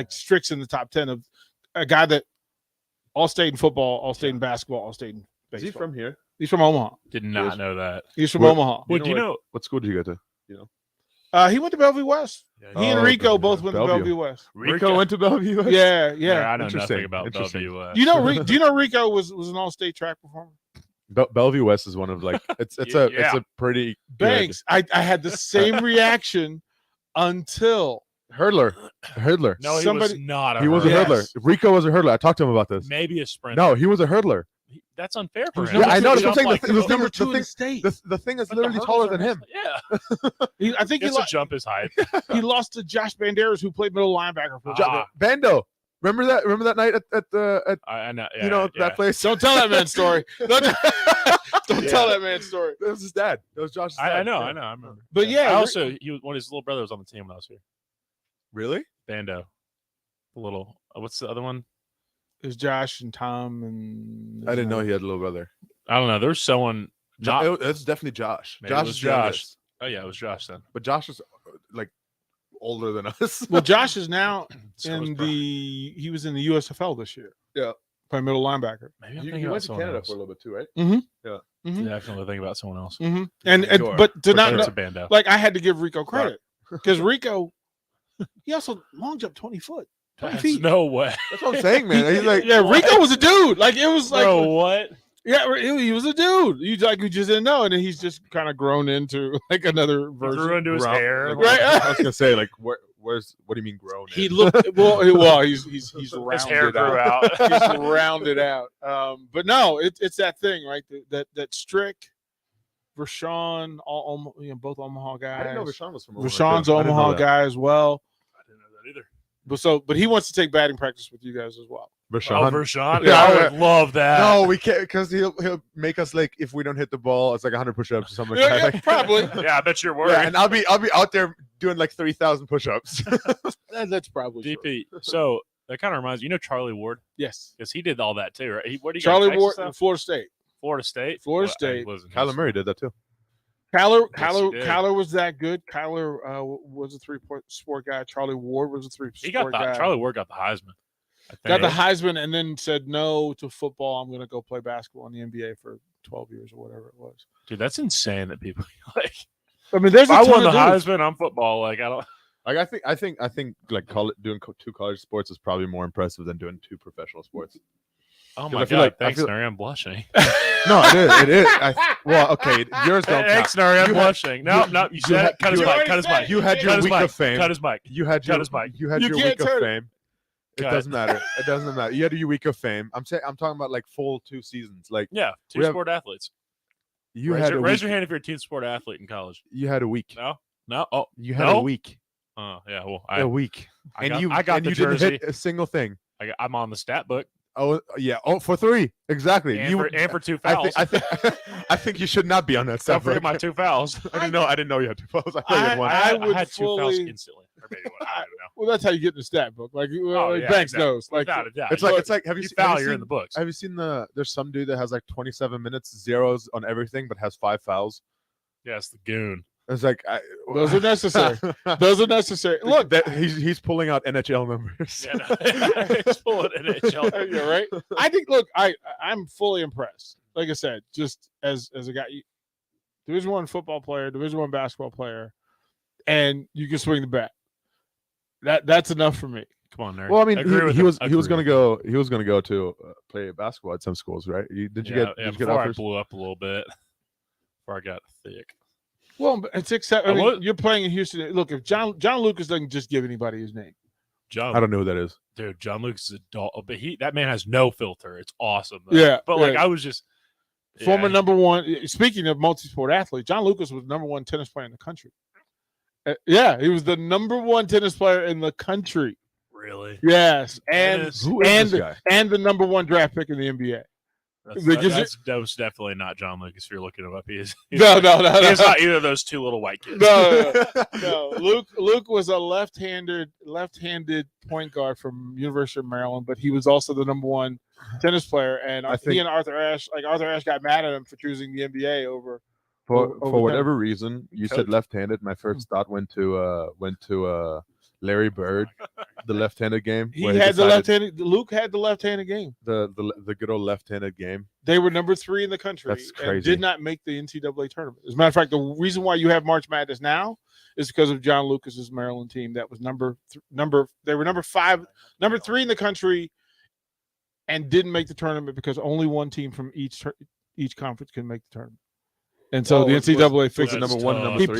Strick's in the top 10 of a guy that all state in football, all state in basketball, all state in baseball. Is he from here? He's from Omaha. Did not know that. He's from Omaha. Well, do you know what school did you go to? You know, he went to Bellevue West. He and Rico both went to Bellevue West. Rico went to Bellevue West. Yeah. I know nothing about Bellevue West. Do you know Rico was an all-state track performer? Bellevue West is one of it's a pretty Banks. I had the same reaction until hurdler. No, he was not. He was a hurdler. Rico was a hurdler. I talked to him about this. Maybe a sprinter. No, he was a hurdler. That's unfair for him. Yeah, I know. That's what I'm saying. Like, The number 2 in the state. The thing is literally taller than him. Yeah. I think he lost jump his height. He lost to Josh Banderas, who played middle linebacker for Bando. Remember that night at I know. Yeah, you know that place. Don't tell that man's story. Don't tell that man's story. That was his dad. That was Josh's dad. I know. I remember. But yeah, I also one of his little brother was on the team when I was here. Really? Bando. The little. What's the other one? There's Josh and Tom and. I didn't know he had a little brother. I don't know. There's someone. It's definitely Josh. Josh is Josh. youngest. Oh yeah, it was Josh then. But Josh is like older than us. Well, Josh is now So was he was in the USFL this year. Yeah. Playing middle linebacker. Maybe I'm You thinking went about to someone Canada else. for a little bit too, right? Mm-hmm. Yeah. Mm-hmm. Definitely thinking about someone else. Mm-hmm. And Sure. but to Pretend not it's a Bando. like I had to give Rico credit because Rico he also long jumped 20 foot feet. No way. That's what I'm saying, man. He's like, yeah, Rico was a dude. Like it was like, what? Yeah, he was a dude. You just didn't know, and then he's just kind of grown into like another version. Grew into his hair. Right? I was gonna say, like, what do you mean grown? He looked well. He's rounded his hair grew out. He's rounded out. But no, it's that thing, right? That Strick, Rashawn, both Omaha guys. I didn't know Rashawn was from Omaha. Rashawn's too. I didn't know Omaha that. guy as well. I didn't know that either. But he wants to take batting practice with you guys as well. Rashawn. Oh, Rashawn? Yeah, I would love that. No, we can't because he'll make us like if we don't hit the ball, it's like 100 push-ups or something like that. Like, probably. Yeah, I bet you're worried. Yeah, and I'll be out there doing like 3,000 push-ups. That's probably DP. So that kind of reminds you know Charlie Ward? Yes, because he did all that too, right? Where do you Charlie go, Ward, Texas, Florida State. Florida State. Florida State. Kyler Murray did that too. Kyler was that good. Kyler was a three-point sport guy. Charlie Ward was a three-sport guy. Charlie Ward got the Heisman. Got the Heisman and then said no to football. I'm going to go play basketball in the NBA for 12 years or whatever it was. Dude, that's insane that people like. I mean, there's. If I won the Heisman, I'm football. Like I don't. Like I think like doing two college sports is probably more impressive than doing two professional sports. Oh my god! Thanks, Nuri. I'm blushing. No, it is. Well, okay, yours don't. Thanks, Nuri. I'm blushing. No, you said it. Cut his mic. Cut his mic. You had your week of fame. Cut his mic. You had your mic. You had your week of fame. It doesn't matter. It doesn't matter. You had your week of fame. I'm talking about like full 2 seasons. Like two sport athletes. You raise your hand if you're a team sport athlete in college. You had a week. No. Oh, you had a week. Oh yeah. Well, a week. I got the you jersey. didn't hit a single thing. I'm on the stat book. Oh yeah. Oh, for 3 exactly. And for 2 fouls. I think you should not be on that. Don't forget my 2 fouls. I didn't know you had 2 fouls. I thought you had one. I had 2 fouls instantly. Or maybe one. I don't know. Well, that's how you get in the stat book. Like, Banks exactly. knows. Like, without a doubt. It's like have you seen in the books? Have you seen there's some dude that has like 27 minutes zeros on everything but has 5 fouls? Yeah, it's the goon. It's like those are necessary. Those are necessary. Look, he's pulling out NHL numbers. Yeah, no, he's pulling NHL. You're right. I think. Look, I'm fully impressed. Like I said, just as a guy, Division I football player, Division I basketball player, and you can swing the bat. That's enough for me. Come on, Nerd. Well, I mean, he was going to go to play basketball at some schools, right? Did you get offers? I blew up a little bit. Before I got thick. Well, it's except I mean, you're playing in Houston. Look, if John Lucas doesn't just give anybody his name. I don't know who that is. Dude, John Lucas is a doll, but that man has no filter. It's awesome. Though. Yeah. But like I was just former number 1. Speaking of multi-sport athlete, John Lucas was number 1 tennis player in the country. He was the number 1 tennis player in the country. Really? Yes, and this guy? And the number 1 draft pick in the NBA. That's definitely not John Lucas. If you're looking him up, he's no. He's not either of those 2 little white kids. No. Luke was a left-handed point guard from University of Maryland, but he was also the number 1 tennis player. And he and Arthur Ashe got mad at him for choosing the NBA over. For whatever reason, you said left-handed. My first thought went to Larry Bird, the left-handed game. Luke had the left-handed game. The good old left-handed game. They were number 3 in the country. That's crazy. And did not make the NCAA tournament. As a matter of fact, the reason why you have March Madness now is because of John Lucas's Maryland team. That was they were number 3 in the country, and didn't make the tournament because only one team from each conference can make the tournament. And so the NCAA fixed it. Number 1 and number 3.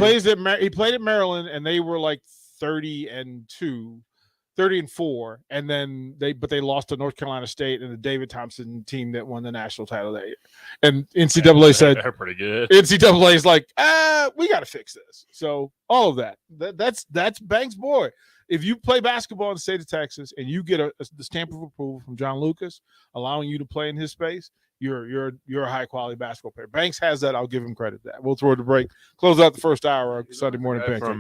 He played at Maryland, and they were like 30-4, and then they lost to North Carolina State and the David Thompson team that won the national title that year. And NCAA said they're pretty good. NCAA is like, we got to fix this. So all of that's Banks' boy. If you play basketball in the state of Texas and you get the stamp of approval from John Lucas, allowing you to play in his space, you're a high quality basketball player. Banks has that. I'll give him credit for that. We'll throw it to break. Close out the first hour of Sunday morning Pancakes.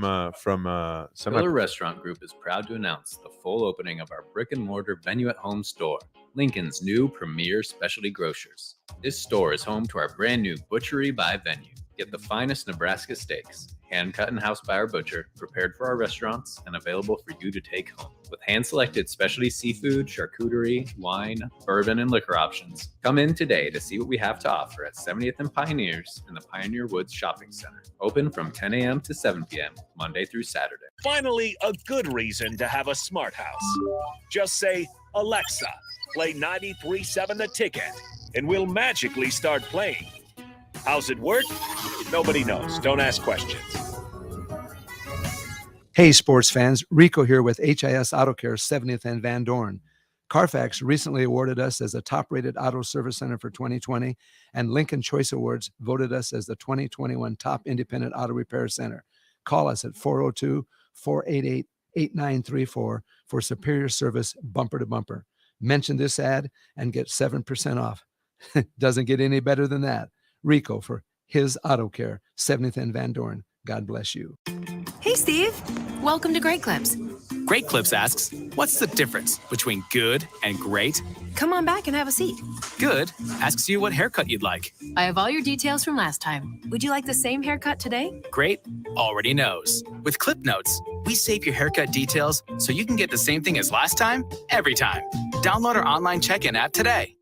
Miller Restaurant Group is proud to announce the full opening of our brick and mortar venue at home store, Lincoln's new premier specialty grocers. This store is home to our brand new Butchery by Venue, Get the finest Nebraska steaks, hand-cut in-house by our butcher, prepared for our restaurants, and available for you to take home. With hand-selected specialty seafood, charcuterie, wine, bourbon, and liquor options. Come in today to see what we have to offer at 70th and Pioneers in the Pioneer Woods Shopping Center. Open from 10 a.m. to 7 p.m., Monday through Saturday. Finally, a good reason to have a smart house. Just say, Alexa, play 93.7 The Ticket, and we'll magically start playing. How's it work? Nobody knows. Don't ask questions. Hey, sports fans. Rico here with HIS Auto Care 70th and Van Dorn. Carfax recently awarded us as a top-rated auto service center for 2020, and Lincoln Choice Awards voted us as the 2021 top independent auto repair center. Call us at 402-488-8934 for superior service bumper to bumper. Mention this ad and get 7% off. Doesn't get any better than that. Rico for his Auto Care, 70th and Van Dorn. God bless you. Hey, Steve. Welcome to Great Clips. Great Clips asks, what's the difference between good and great? Come on back and have a seat. Good asks you what haircut you'd like. I have all your details from last time. Would you like the same haircut today? Great already knows. With Clip Notes, we save your haircut details so you can get the same thing as last time, every time. Download our online check-in app today.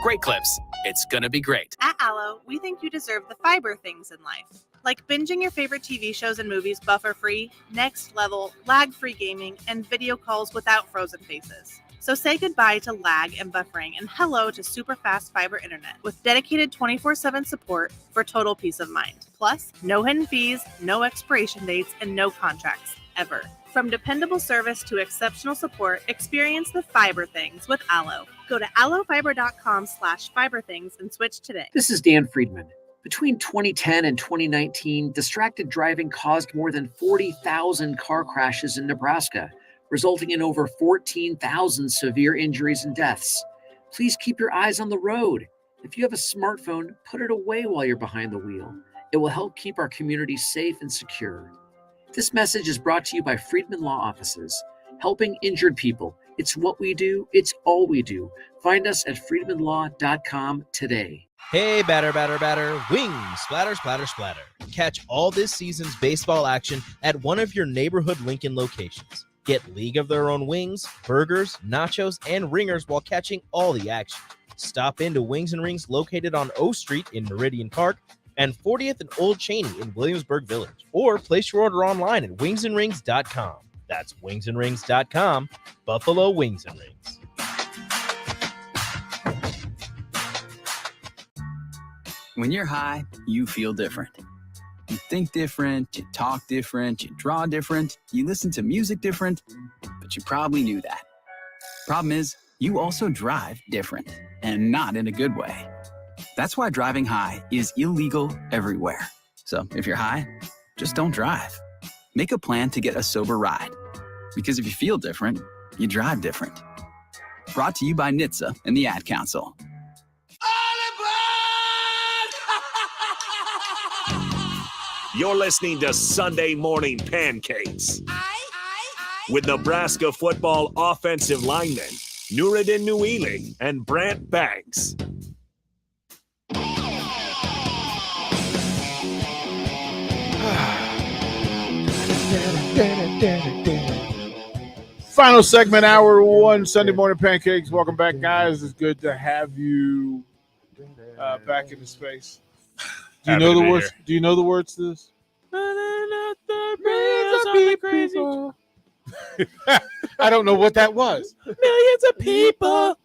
Great Clips. It's gonna be great. At Allo, we think you deserve the fiber things in life, like binging your favorite TV shows and movies buffer-free, next level, lag-free gaming, and video calls without frozen faces. So say goodbye to lag and buffering and hello to super fast fiber internet with dedicated 24/7 support for total peace of mind. Plus, no hidden fees, no expiration dates, and no contracts, ever. From dependable service to exceptional support, experience the fiber things with Allo. Go to allofiber.com/fiberthings and switch today. This is Dan Friedman. Between 2010 and 2019, distracted driving caused more than 40,000 car crashes in Nebraska, resulting in over 14,000 severe injuries and deaths. Please keep your eyes on the road. If you have a smartphone, put it away while you're behind the wheel. It will help keep our community safe and secure. This message is brought to you by Friedman Law Offices, helping injured people. It's what we do. It's all we do. Find us at friedmanlaw.com today. Hey, batter, batter, batter. Wings, splatter, splatter, splatter. Catch all this season's baseball action at one of your neighborhood Lincoln locations. Get League of Their Own wings, burgers, nachos, and ringers while catching all the action. Stop into Wings and Rings located on O Street in Meridian Park and 40th and Old Cheney in Williamsburg Village. Or place your order online at wingsandrings.com. That's wingsandrings.com. Buffalo Wings and Rings. When you're high, you feel different. You think different, you talk different, you draw different, you listen to music different, but you probably knew that. Problem is, you also drive different, and not in a good way. That's why driving high is illegal everywhere. So if you're high, just don't drive. Make a plan to get a sober ride. Because if you feel different, you drive different. Brought to you by NHTSA and the Ad Council. You're listening to Sunday Morning Pancakes with Nebraska football offensive linemen Nouredin Nouili and Brant Banks. Final segment, hour one, Sunday Morning Pancakes. Welcome back, guys. It's good to have you back in the space. Do you know the words? Do you know the words to this? I don't know what that was. Millions of people.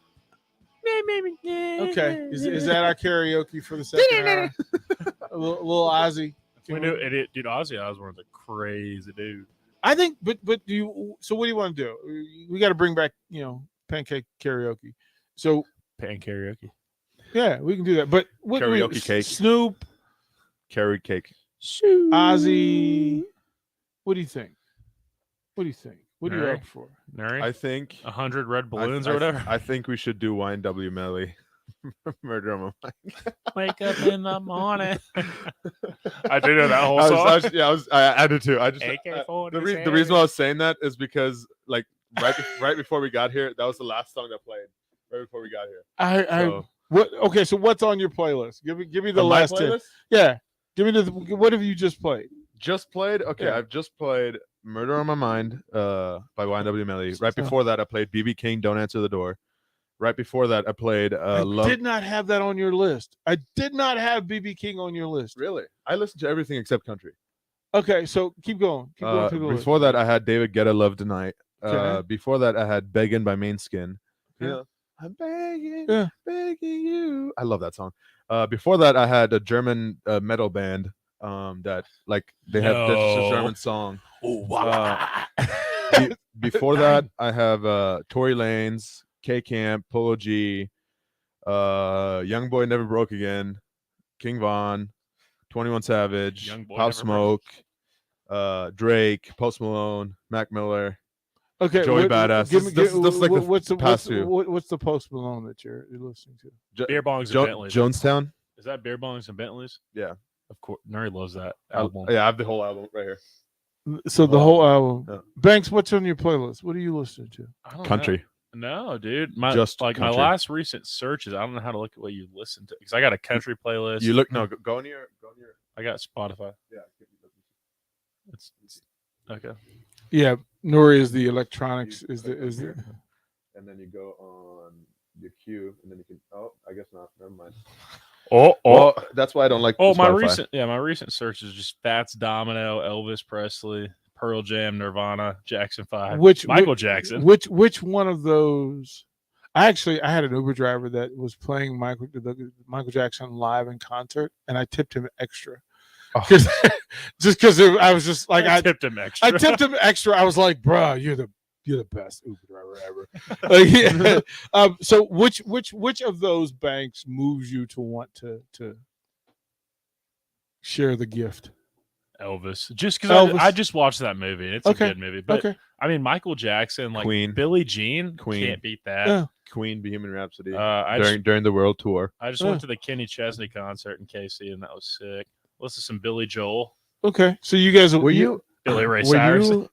Okay, is that our karaoke for the second hour? A little Ozzy. We knew it, dude. Ozzy Osbourne's a crazy dude. I think, but do you? So what do you want to do? We got to bring back, pancake karaoke. So karaoke. Yeah, we can do that. But what karaoke cake. Snoop, carrot cake. Ozzy. What do you think? What do you think? What are you up for? I think 100 red balloons or whatever. I think we should do YNW Melly. Murder on my mind. Wake up in the morning. I do know that whole song. I did too. I just AK-47. the reason why I was saying that is because like right before we got here, that was the last song that played right before we got here. Okay, so what's on your playlist? Give me the last tip. Yeah. Give me what have you just played? Just played? Okay, Yeah. I've just played Murder on My Mind by YNW Melly. Right before that, I played BB King, Don't Answer the Door. Right before that, I played I Love. did not have that on your list. I did not have BB King on your list. Really? I listen to everything except country. Okay, so keep going. Keep going through the list. Before that, I had David Guetta, Love Tonight. Okay. Before that, I had Beggin' by Main Skin. Okay. Yeah. I'm begging, Yeah. begging you. I love that song. Before that, I had a German metal band that like they have this is a German song. Before that, I have Tory Lanez, K Camp, Polo G, Young Boy Never Broke Again, King Von, 21 Savage, Pop Smoke, Drake, Post Malone, Mac Miller. Okay, Joey Badass. This is like what's the past two. What's the Post Malone that you're listening to? Beer bongs and Bentleys. Jonestown. Is that beer bongs and Bentleys? Yeah, of course. Nuri loves that album. Yeah, I have the whole album right here. So the whole album. Yeah. Banks, what's on your playlist? What are you listening to? I don't Country. know. No, dude. My Just my country. last recent searches. I don't know how to look at what you listen to because I got a country playlist. You look go on your. I got Spotify. Yeah. It's okay. Yeah, Nuri is the electronics. Is the And then you go on the queue, and then you can. Oh, I guess not. Never mind. Well, that's why I don't like. my Spotify. recent search is just Fats Domino, Elvis Presley, Pearl Jam, Nirvana, Jackson 5, Michael Jackson. Which one of those? I had an Uber driver that was playing Michael Jackson live in concert, and I tipped him extra. Because I was just like I tipped him extra. I tipped him extra. I was like, bro, you're the best Uber driver ever. So which of those banks moves you to want to share the gift? Elvis, just because I just watched that movie. It's a Okay. good movie, but I mean Michael Jackson, like Queen. Billie Jean, Queen. can't beat that. Yeah. Queen, Bohemian Rhapsody. During the World Tour. I just went to the Kenny Chesney concert in KC, and that was sick. Listen to some Billy Joel. Okay, so you guys Were you Billy Ray were Cyrus? you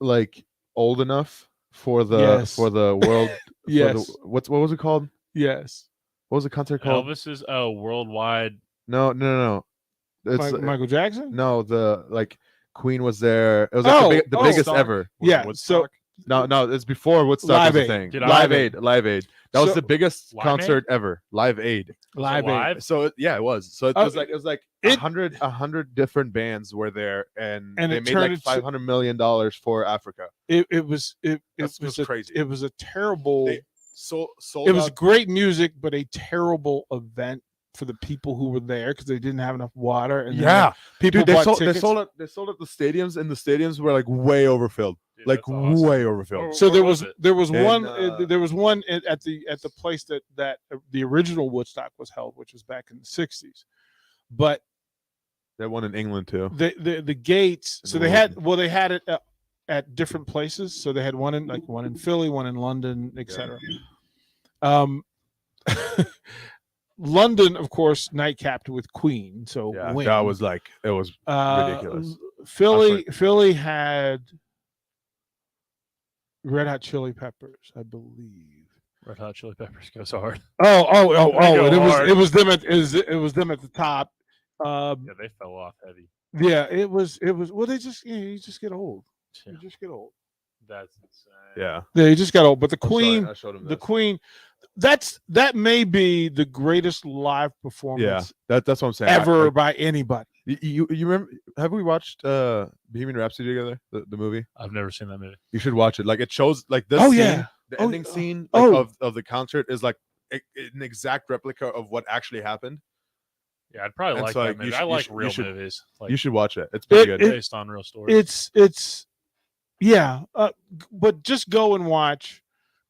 like old enough for the Yes. world? Yes. What was it called? Yes. What was the concert called? Elvis's worldwide. No. It's Michael Jackson? No, the like Queen was there. It was like the biggest Woodstock. ever. Yeah. Woodstock? No, it's before Woodstock Live was a Aid. thing. Dude, Live Aid. That was So- the biggest Live concert ever. Live Aid. Live Aid. Live? So it was. So it was like it- 100 different bands were there, and And they it made turned like into- $500 million for Africa. It was crazy. It was a terrible. They sold It was out- great music, but a terrible event for the people who were there because they didn't have enough water. And then Yeah, people dude, they bought sold tickets. they sold at the stadiums, and the stadiums were like way overfilled, Dude, like that's awesome. way overfilled. So Where there was was it? there was In, one at the place that the original Woodstock was held, which was back in the 60s. But They won in England too. the gates. In So the they had it at different places. So they had one in Philly, one in London, etc. London, of course, nightcapped with Queen. So Yeah, Wing. that was like it was ridiculous. Philly had Red Hot Chili Peppers, I believe. Red Hot Chili Peppers goes hard. Oh! go And hard. it was them at the top. Yeah, they fell off heavy. Yeah, it was. Well, you just get old. Yeah. You just get old. That's insane. Yeah. Yeah, you just got old. But the Queen, I showed him the this. Queen, that may be the greatest live performance that's what I'm saying. ever by anybody. You remember? Have we watched Bohemian Rhapsody together? The movie. I've never seen that movie. You should watch it. Like it shows like this. Oh, scene, yeah. The Oh, ending yeah. scene Oh. of the concert is like an exact replica of what actually happened. Yeah, I'd probably And like so, that like, movie. you I should- like you real should- movies. Like, You should watch it. It's pretty good. based on real stories. It's but just go and watch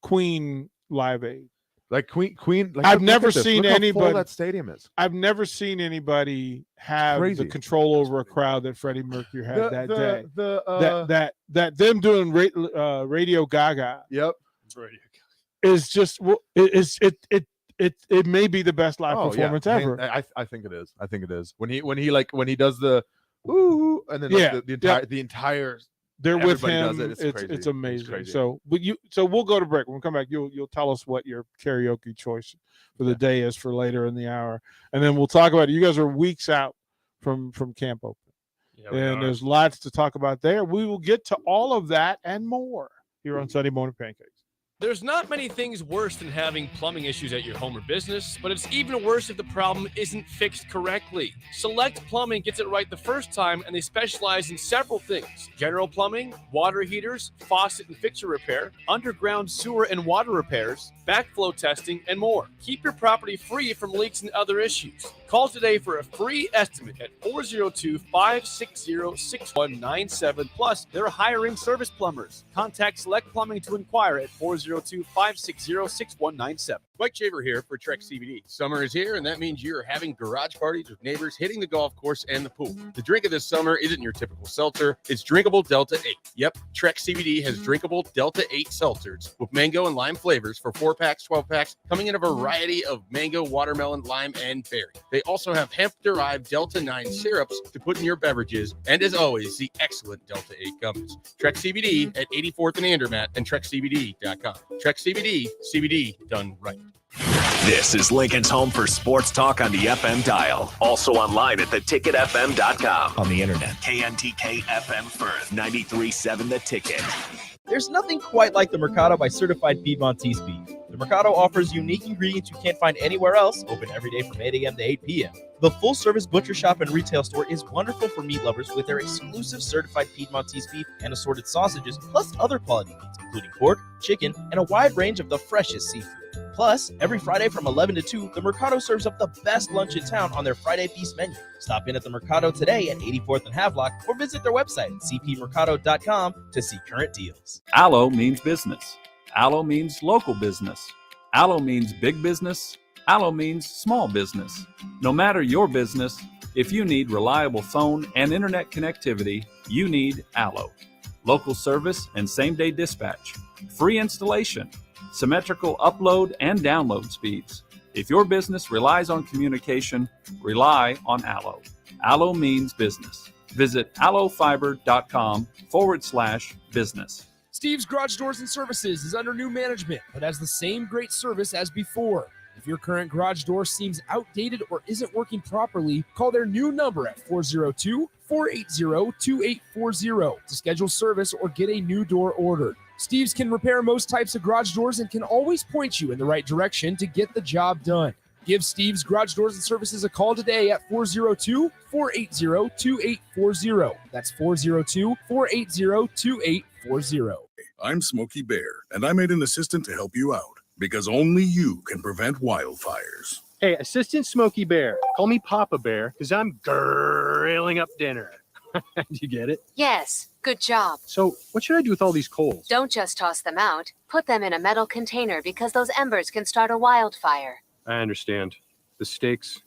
Queen Live Aid. Like Queen. Like, I've look never at this. seen Look how full anybody. that stadium is. I've never seen anybody have Crazy. the control over a crowd that Freddie Mercury had that day. The That them doing Radio Gaga Yep. is just it may be the best live performance Man, ever. I think it is. I think it is. When he does the ooh, and then like, Yeah, the entire They're with everybody him. does it. It's crazy. It's amazing. crazy. So we'll go to break. When we come back, you'll tell us what your karaoke choice for the day is for later in the hour, and then we'll talk about it. You guys are weeks out from Camp Open. Yeah, we And are. there's lots to talk about there. We will get to all of that and more here on Sunday Morning Pancakes. There's not many things worse than having plumbing issues at your home or business, but it's even worse if the problem isn't fixed correctly. Select Plumbing gets it right the first time, and they specialize in several things: general plumbing, water heaters, faucet and fixture repair, underground sewer and water repairs, backflow testing, and more. Keep your property free from leaks and other issues. Call today for a free estimate at 402-560-6197. Plus, they're hiring service plumbers. Contact Select Plumbing to inquire at 402-560-6197. Mike Shaver here for Trek CBD. Summer is here, and that means you're having garage parties with neighbors, hitting the golf course and the pool. The drink of this summer isn't your typical seltzer. It's drinkable Delta 8. Yep, Trek CBD has drinkable Delta 8 seltzers with mango and lime flavors for 4-packs, 12-packs, coming in a variety of mango, watermelon, lime, and berry. They also have hemp-derived Delta 9 syrups to put in your beverages, and as always, the excellent Delta 8 gummies. Trek CBD at 84th and Andermatt and TrekCBD.com. Trek CBD, CBD done right. This is Lincoln's home for sports talk on the FM dial. Also online at theticketfm.com. On the internet. KNTK FM Firth, 93.7 The Ticket. There's nothing quite like the Mercado by Certified Piedmontese beef. The Mercado offers unique ingredients you can't find anywhere else, open every day from 8 a.m. to 8 p.m. The full-service butcher shop and retail store is wonderful for meat lovers with their exclusive certified Piedmontese beef and assorted sausages, plus other quality meats, including pork, chicken, and a wide range of the freshest seafood. Plus, every Friday from 11 to 2, the Mercado serves up the best lunch in town on their Friday Feast menu. Stop in at the Mercado today at 84th and Havelock or visit their website at cpmercado.com to see current deals. Allo means business. Allo means local business. Allo means big business. Allo means small business. No matter your business, if you need reliable phone and internet connectivity, you need Allo. Local service and same-day dispatch. Free installation. Symmetrical upload and download speeds. If your business relies on communication, rely on Allo. Allo means business. Visit allofiber.com/business. Steve's Garage Doors and Services is under new management, but has the same great service as before. If your current garage door seems outdated or isn't working properly, call their new number at 402-480-2840 to schedule service or get a new door ordered. Steve's can repair most types of garage doors and can always point you in the right direction to get the job done. Give Steve's Garage Doors and Services a call today at 402-480-2840. That's 402-480-2840. I'm Smokey Bear, and I made an assistant to help you out because only you can prevent wildfires. Hey, Assistant Smokey Bear, call me Papa Bear because I'm grilling up dinner. Do you get it? Yes, good job. So what should I do with all these coals? Don't just toss them out. Put them in a metal container because those embers can start a wildfire. I understand. The stakes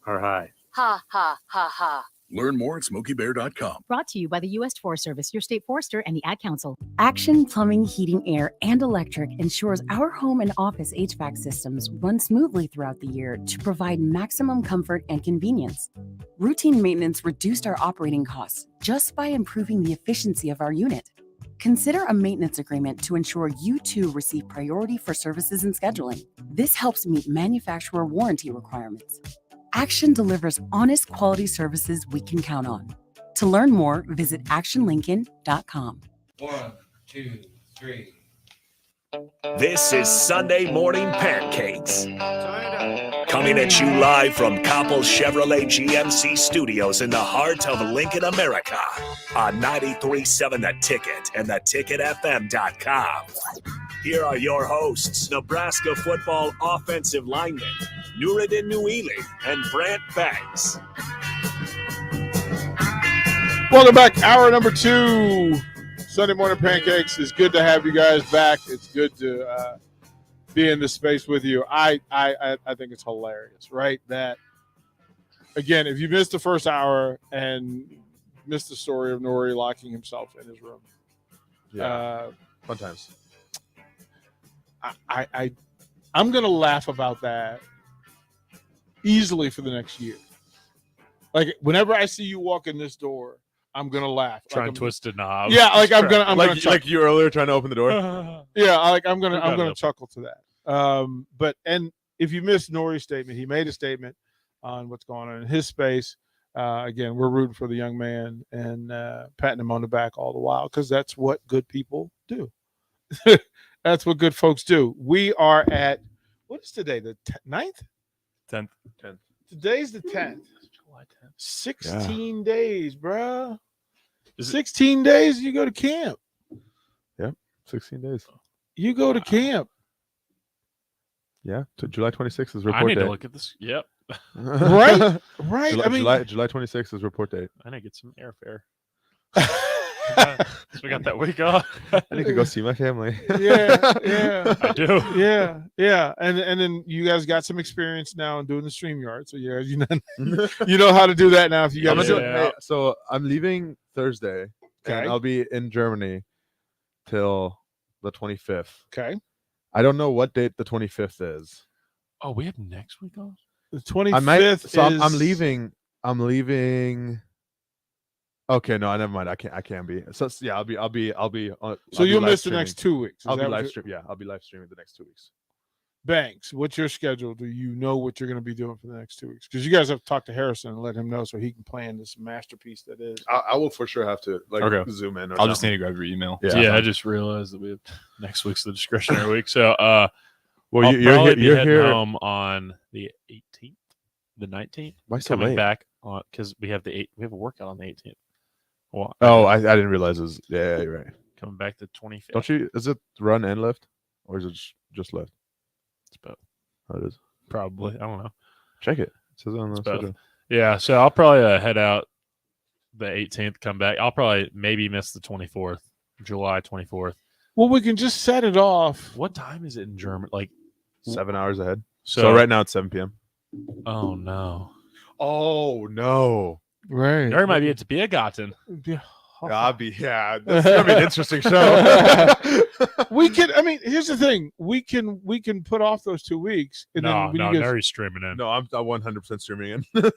are high. Ha, ha, ha, ha. Learn more at SmokeyBear.com. Brought to you by the U.S. Forest Service, your state forester, and the Ad Council. Action Plumbing, Heating, Air, and Electric ensures our home and office HVAC systems run smoothly throughout the year to provide maximum comfort and convenience. Routine maintenance reduced our operating costs just by improving the efficiency of our unit. Consider a maintenance agreement to ensure you too receive priority for services and scheduling. This helps meet manufacturer warranty requirements. Action delivers honest quality services we can count on. To learn more, visit actionlincoln.com. 1, 2, 3. This is Sunday Morning Pancakes. Coming at you live from Coppell Chevrolet GMC Studios in the heart of Lincoln, America. On 93.7 The Ticket and theticketfm.com. Here are your hosts, Nebraska football offensive linemen, Nouredin Nouili and Brant Banks. Welcome back. Hour number 2. Sunday Morning Pancakes. It's good to have you guys back. It's good to be in this space with you. I think it's hilarious, right? That, again, if you missed the first hour and missed the story of Nori locking himself in his room. Yeah. Fun times. I'm going to laugh about that easily for the next year. Like, whenever I see you walk in this door, I'm gonna laugh. Try and twist a knob. Yeah, like I'm gonna like you earlier trying to open the door. Yeah, like I'm gonna chuckle to that. But if you missed Nori's statement, he made a statement on what's going on in his space. again, we're rooting for the young man and patting him on the back all the while because that's what good people do. That's what good folks do. We are at, what is today, the 9th? 10th. Today's the 10th. July 10th. 16 days, bro. 16 days, you go to camp. Yep, 16 days. You go to camp. Yeah, July 26th is report date. I need to look at this. Yep. Right? July 26th is report date. I need to get some airfare. So we got that week off. I need to go see my family. Yeah. I do. Yeah. And then you guys got some experience now in doing the StreamYard. So yeah, you know how to do that now if you got to. So I'm leaving Thursday. Okay. And I'll be in Germany till the 25th. Okay. I don't know what date the 25th is. Oh, we have next week off? The 25th I'm leaving. Okay, no, never mind. I can't be. So yeah, I'll be. So you'll miss the next 2 weeks. I'll be live stream. Yeah, I'll be live streaming the next 2 weeks. Banks, what's your schedule? Do you know what you're going to be doing for the next 2 weeks? Because you guys have to talk to Harrison and let him know so he can plan this masterpiece that is. I will for sure have to zoom in. I'll just need to grab your email. Yeah, I just realized that we have next week's the discretionary week. So, well, I'll you're probably be here heading home on the 18th, the 19th. Why so coming late? back on because we have a workout on the 18th. Well, I didn't realize it was. Yeah, you're right. Coming back the 25th. Don't you? Is it run and lift, or is it just lift? It's both. Oh, it is. Probably. I don't know. Check it. It says on the It's both. schedule. Yeah, so I'll probably head out the 18th, come back. I'll probably maybe miss the 24th, July 24th. Well, we can just set it off. What time is it in German? Like 7 hours ahead. So So right now it's 7 p.m. Oh no. Oh no. Right. There might be a Biergarten. I'll be. Yeah, this is gonna be an interesting show. We can. I mean, here's the thing. We can put off those 2 weeks. And No, then when you guys, Neri's streaming in. No, I'm 100% streaming in.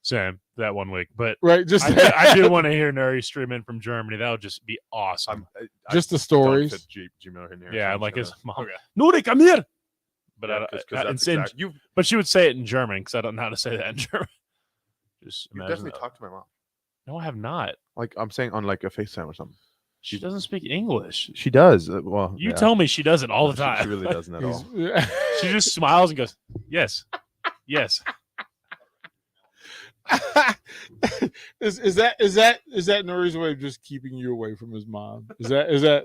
Same that 1 week, but right, just I do want to hear Neri stream in from Germany. That would just be awesome. Just the stories. Gmail in here, Yeah, so I'm like just his mom. gonna- Nuri, come here. But Yeah, I don't. 'cause it's that's in- exact- but she would say it in German because I don't know how to say that in German. Just You imagine definitely that. talked to my mom. No, I have not. Like I'm saying on like a FaceTime or something. She doesn't speak English. She does. Well, You yeah. tell me she does it all the She- time. She really doesn't at all. She just smiles and goes, "Yes, yes." Is that Nuri's way of just keeping you away from his mom? Is that?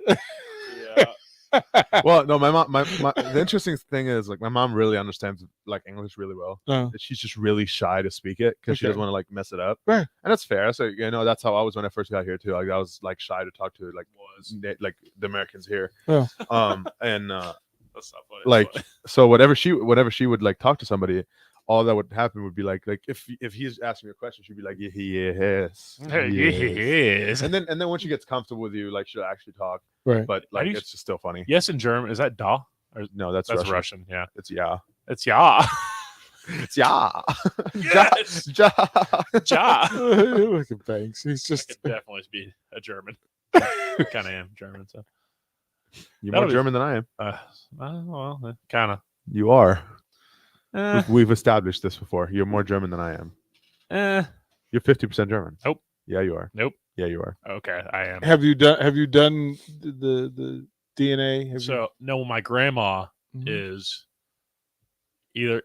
Well, no, my mom. The interesting thing is like my mom really understands like English really well. She's just really shy to speak it because she Okay. doesn't want to like mess it up. Right. And that's fair. So that's how I was when I first got here too. Like I was like shy to talk to like the Americans here. Yeah. And That's not funny. like so whatever she would like talk to somebody, all that would happen would be like if he's asking me a question, she'd be like yes, Yes. and then when she gets comfortable with you, like she'll actually talk. Right. But How like do you- it's just still funny. Yes in German. Is that da? Or, No, that's Russian. Yeah, It's yeah. it's ja. It's yeah. Yes. Ja. Ja. Look at Banks. He's I just. could definitely be a German. Kind of am German. So You're That'll more be- German than I am. well, kind of. You are. Eh, We've established this before. You're more German than I am. You're 50% German. Nope. Yeah, you are. Nope. Yeah, you are. Okay, I am. Have you done the DNA? So no, my grandma Mhm. is either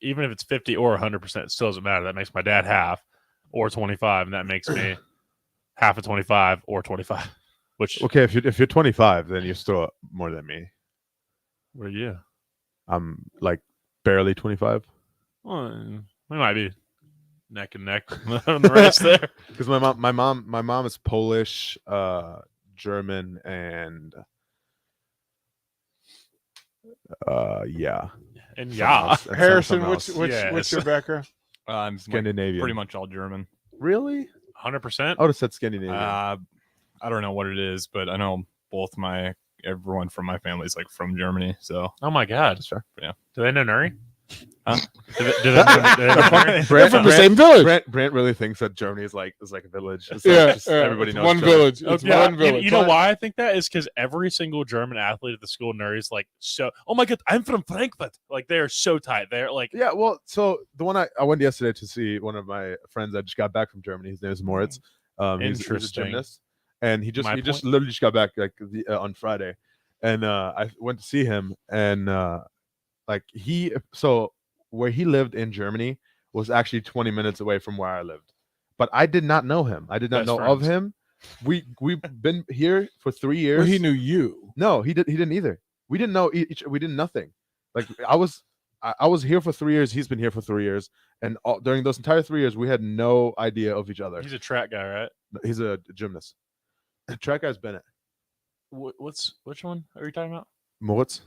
even if it's 50 or 100%, it still doesn't matter. That makes my dad half or 25, and that makes me half of 25 or 25. Which Okay, if you're 25, then you're still more than me. what are you? I'm like barely 25. Well, we might be neck and neck on the race there. Because my mom is Polish, German, and yeah. And Something yeah, else, and Harrison, something what's else. your background? I'm Scandinavian. pretty much all German. Really? 100%. I would have said Scandinavian. I don't know what it is, but I know everyone from my family is like from Germany. So Oh my God. Sure. Yeah. Do they know Nuri? Huh? They're from the same village. Brant really thinks that Germany is like a village. It's Yeah, like just everybody it's knows one each other. village. It's Yeah, one village. You know why I think that is because every single German athlete at the school is like so. Oh my god, I'm from Frankfurt. Like they are so tight. They're like Yeah, well, so the one I went yesterday to see one of my friends that just got back from Germany. His name is Moritz. He's a Interesting. gymnast, and he just My literally just got back like on Friday, and I went to see him, and like where he lived in Germany was actually 20 minutes away from where I lived, but I did not know him. I did not Best know of friends. him. We've been here for 3 years. Well, he knew you. No, he didn't either. We didn't know we did nothing. Like I was here for 3 years. He's been here for 3 years, and during those entire 3 years, we had no idea of each other. he's a track guy, right? He's a gymnast. The track guy's Bennett. Which one are you talking about? Moritz.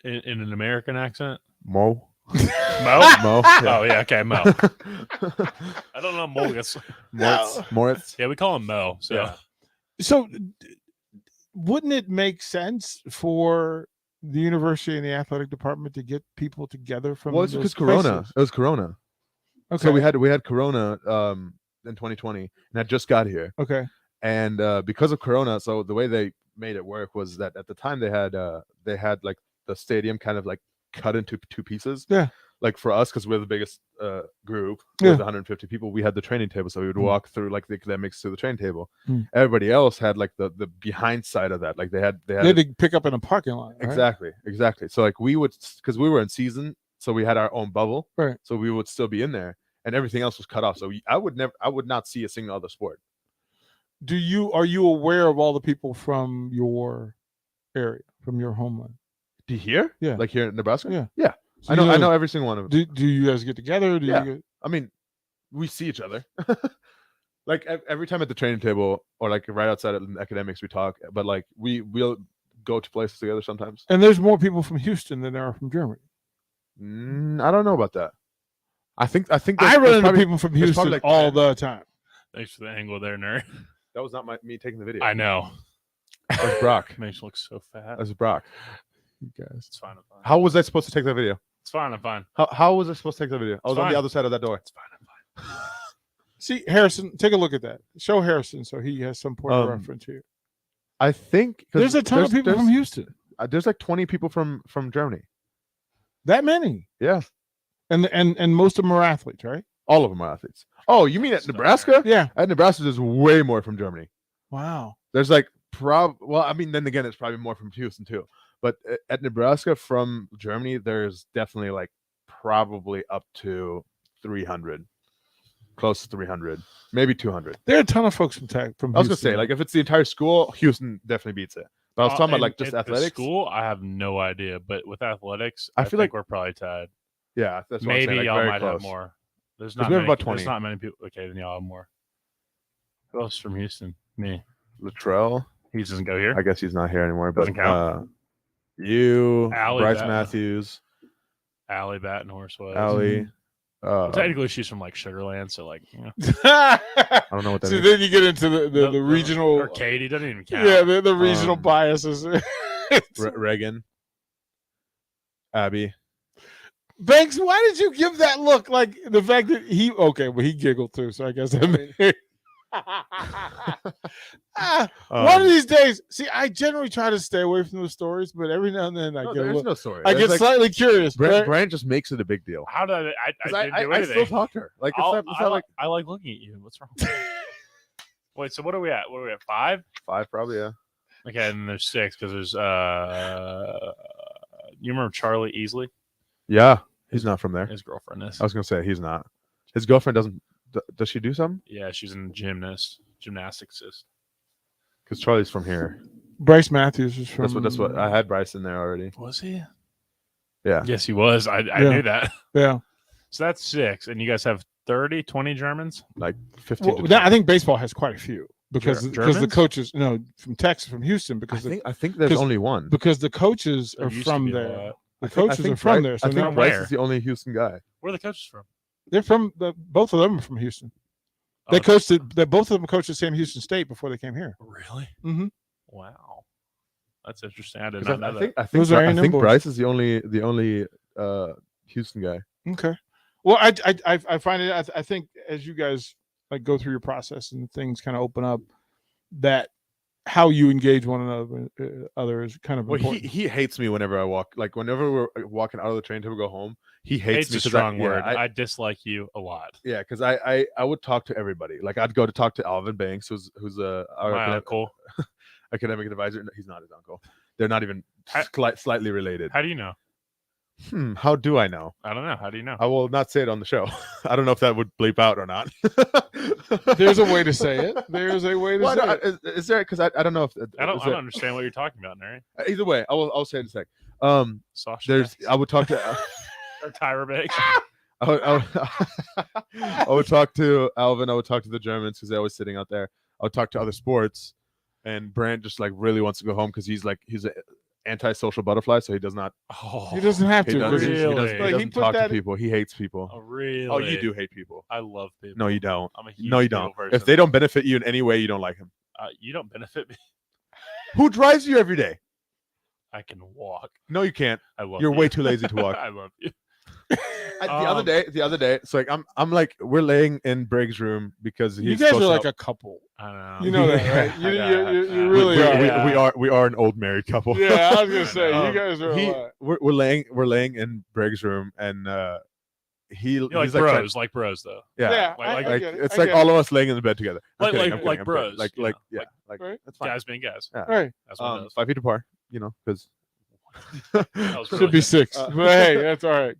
In an American accent? Mo. Mo? Mo. Yeah. Oh yeah, okay, Mo. I don't know Moritz. Moritz. Yeah, we call him Mo. So Yeah. So, wouldn't it make sense for the university and the athletic department to get people together from? Well, it's those because Corona. places? It was Corona. Okay. So we had Corona in 2020, and I just got here. Okay. And because of Corona, so the way they made it work was that at the time they had like the stadium kind of like cut into two pieces. Yeah. Like for us, because we're the biggest group Yeah. with 150 people, we had the training table, so we would walk through like the academics to the training table. Mm. Everybody else had like the behind side of that, like they had They had to pick up in a parking lot. Right? exactly. So like we would, because we were in season, so we had our own bubble, Right. so we would still be in there, and everything else was cut off. So I would not see a single other sport. Are you aware of all the people from your area, from your homeland? Do you hear? Yeah. Like here in Nebraska? Yeah. Yeah. So I know every single one of them. Do you guys get together? Yeah. I mean, we see each other. Like every time at the training table or like right outside of academics, we talk. But like we'll go to places together sometimes. And there's more people from Houston than there are from Germany. I don't know about that. I think I there's run into probably- people from there's Houston probably like all 10. the time. thanks for the angle there, nerd. That was not me taking the video. I know. That was Brock. Makes you look so fat. That was Brock. You guys. It's fine. I'm fine. How was I supposed to take that video? It's fine. I'm fine. How was I supposed to take that video? I was on fine. the other side of that door. It's fine. I'm fine. See, Harrison, take a look at that. Show Harrison so he has some point of Um, reference here. I think 'cause There's a ton of people from Houston. There's like 20 people from Germany. That many. Yeah. And most of them are athletes, right? All of them are athletes. Oh, you mean at Nebraska? Yeah. At Nebraska, there's way more from Germany. Wow. There's like well, I mean, then again, it's probably more from Houston too. But at Nebraska from Germany, there's definitely like probably up to 300, close to 300, maybe 200. There are a ton of folks from I was gonna Houston. say, like, if it's the entire school, Houston definitely beats it. But I was talking about like just at the athletics. school, I have no idea, but with athletics, I I feel think like- we're probably tied. Yeah, that's what I'm Maybe saying, like, y'all very might close. have more. There's 'Cause not we have many, about 20. There's not many people. Okay, then y'all have more. Who else is from Houston? Me. Latrell. He doesn't go here. I guess he's not here anymore. But Doesn't count. You, Allie Bryce Bat- Matthews, Allie Baton Horse was. Allie. Well, technically, she's from like Sugarland, so like, you know. I don't know what that See, is. then you get into the regional. Or Katie doesn't even count. Yeah, the regional biases. Reagan, Abby. Banks, why did you give that look? Like the fact that he he giggled too, so I guess that made one of these days. See, I generally try to stay away from those stories, but every now and then I get a There's little, no story. I There's get like- slightly curious. Brand just makes it a big deal. How did I didn't do I anything. still talk to her. Like it's not like I like looking at you. What's wrong? Wait, so what are we at? What are we at? 5? 5 probably, yeah. Okay, and there's 6 because there's you remember Charlie Easley? Yeah, he's not from there. His girlfriend is. I was gonna say he's not. His girlfriend doesn't. Does she do something? Yeah, she's a gymnastics. Because Charlie's from here. Bryce Matthews is from. That's what I had Bryce in there already. Was he? Yeah. Yes, he was. I Yeah. knew that. Yeah. So that's 6, and you guys have 30, 20 Germans? Like 15. Well, I think baseball has quite a few because the Germans? coaches, from Texas, from Houston, because I think there's only one. because the coaches There are used to from be a there. lot. The coaches are from there. So I think now Bryce where? is the only Houston guy. Where are the coaches from? they're from both of them are from Houston. They coached it. They both of them coached the same Houston State before they came here. Really? Mm-hmm. Wow. That's interesting. I did 'Cause not know I think that. I think, Those are I A&M think boys. Bryce is the only Houston guy. Okay. Well, I find it. I think as you guys like go through your process and things kind of open up, that how you engage one another is kind of important. He hates me whenever I walk. Like whenever we're walking out of the train to go home, he hates me. A strong word. I dislike you a lot. Yeah, because I would talk to everybody. Like I'd go to talk to Alvin Banks, who's our uncle, academic advisor. No, he's not his uncle. They're not even slightly related. How do you know? How do I know? I don't know. How do you know? I will not say it on the show. I don't know if that would bleep out or not. There's a way to say it. There's a way to say it. Is there? Because I don't know if I don't understand what you're talking about, Nary. Either way, I'll say it in a sec. Sasha There's. Banks. I would talk to. Or Tyra Banks. I would talk to Alvin. I would talk to the Germans because they're always sitting out there. I would talk to other sports, and Brant just like really wants to go home because he's an anti-social butterfly, so he does not. He doesn't have to. He Really? doesn't talk to people. He hates people. Oh, really? Oh, you do hate people. I love people. No, you don't. I'm a huge no, you people don't. person. If they don't benefit you in any way, you don't like him. You don't benefit me. Who drives you every day? I can walk. No, you can't. I love You're you. way too lazy to walk. I love you. The other day, it's like I'm like we're laying in Briggs' room because you guys are like a couple. I know. You know that, right? You really are. We are an old married couple. Yeah, I was gonna say you guys are. A lot. We're laying in Briggs' room, and he's like bros, like bros though. Yeah, I get it. It's like all of us laying in the bed together. I'm Like kidding, bros. Like right? that's fine. Guys being guys. Yeah. Right. That's what it is. 5 feet apart. You know, because should be 6. But hey, that's all right.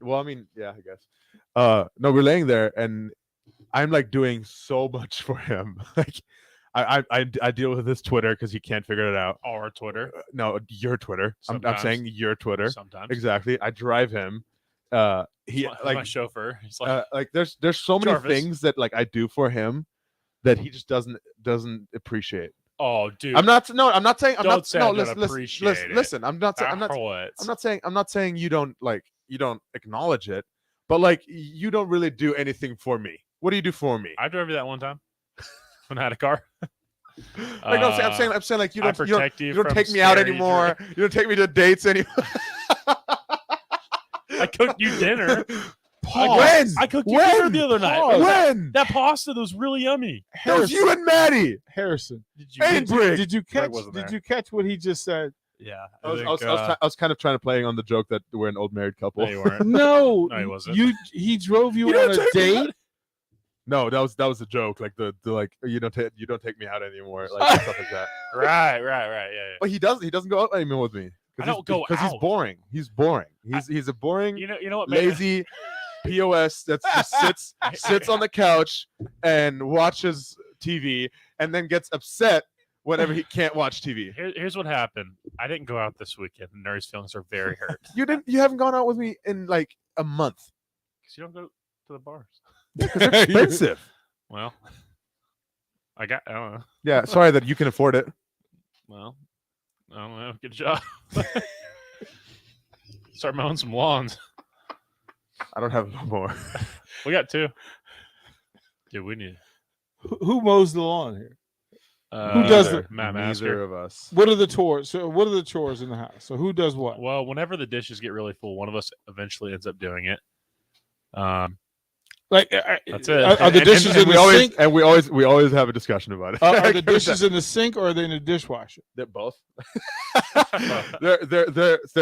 Well, I mean, yeah, I guess. No, we're laying there, and I'm like doing so much for him. Like, I deal with his Twitter because he can't figure it out. Our Twitter. No, your Twitter. I'm Sometimes. saying your Twitter. Sometimes. Exactly. I drive him. He my chauffeur. He's like, there's so many Jarvis. things that like I do for him that he just doesn't appreciate. oh, dude. I'm not saying. Don't say I don't listen. appreciate it. Listen. I'm not saying you don't acknowledge it, but like you don't really do anything for me. What do you do for me? I drove you that one time when I had a car. Like no, I'm saying like you don't from take me out scary anymore. You don't take me to dates anymore. I cooked you dinner. When? I cooked you dinner the other night. When? That pasta was really yummy. That was you and Maddie. Harrison. Did you catch what he just said? Yeah. I was kind of trying to play on the joke that we're an old married couple. No, you weren't. No, he wasn't. He drove you on a date. No, that was a joke. Like the like you don't take me out anymore. Like stuff like that. Right. Yeah. But he doesn't go out anymore with me. I don't go because he's out. boring. He's boring. He's a boring. You know what? Lazy POS that just sits on the couch and watches TV and then gets upset whenever he can't watch TV. Here's what happened. I didn't go out this weekend, and Nuri's feelings are very hurt. You haven't gone out with me in like a month. Because you don't go to the bars. Because they're expensive. Well, I don't know. Yeah, sorry that you can afford it. Well, I don't know. Good job. Start mowing some lawns. I don't have no more. We got 2. Dude, we need. Who mows the lawn here? Who does it? Matt Neither Masker. of us. What are the chores? So what are the chores in the house? So who does what? Well, whenever the dishes get really full, one of us eventually ends up doing it. Like that's it. Are the dishes in the sink? And we always have a discussion about it. Are the dishes in the sink or are they in the dishwasher? They're both. they're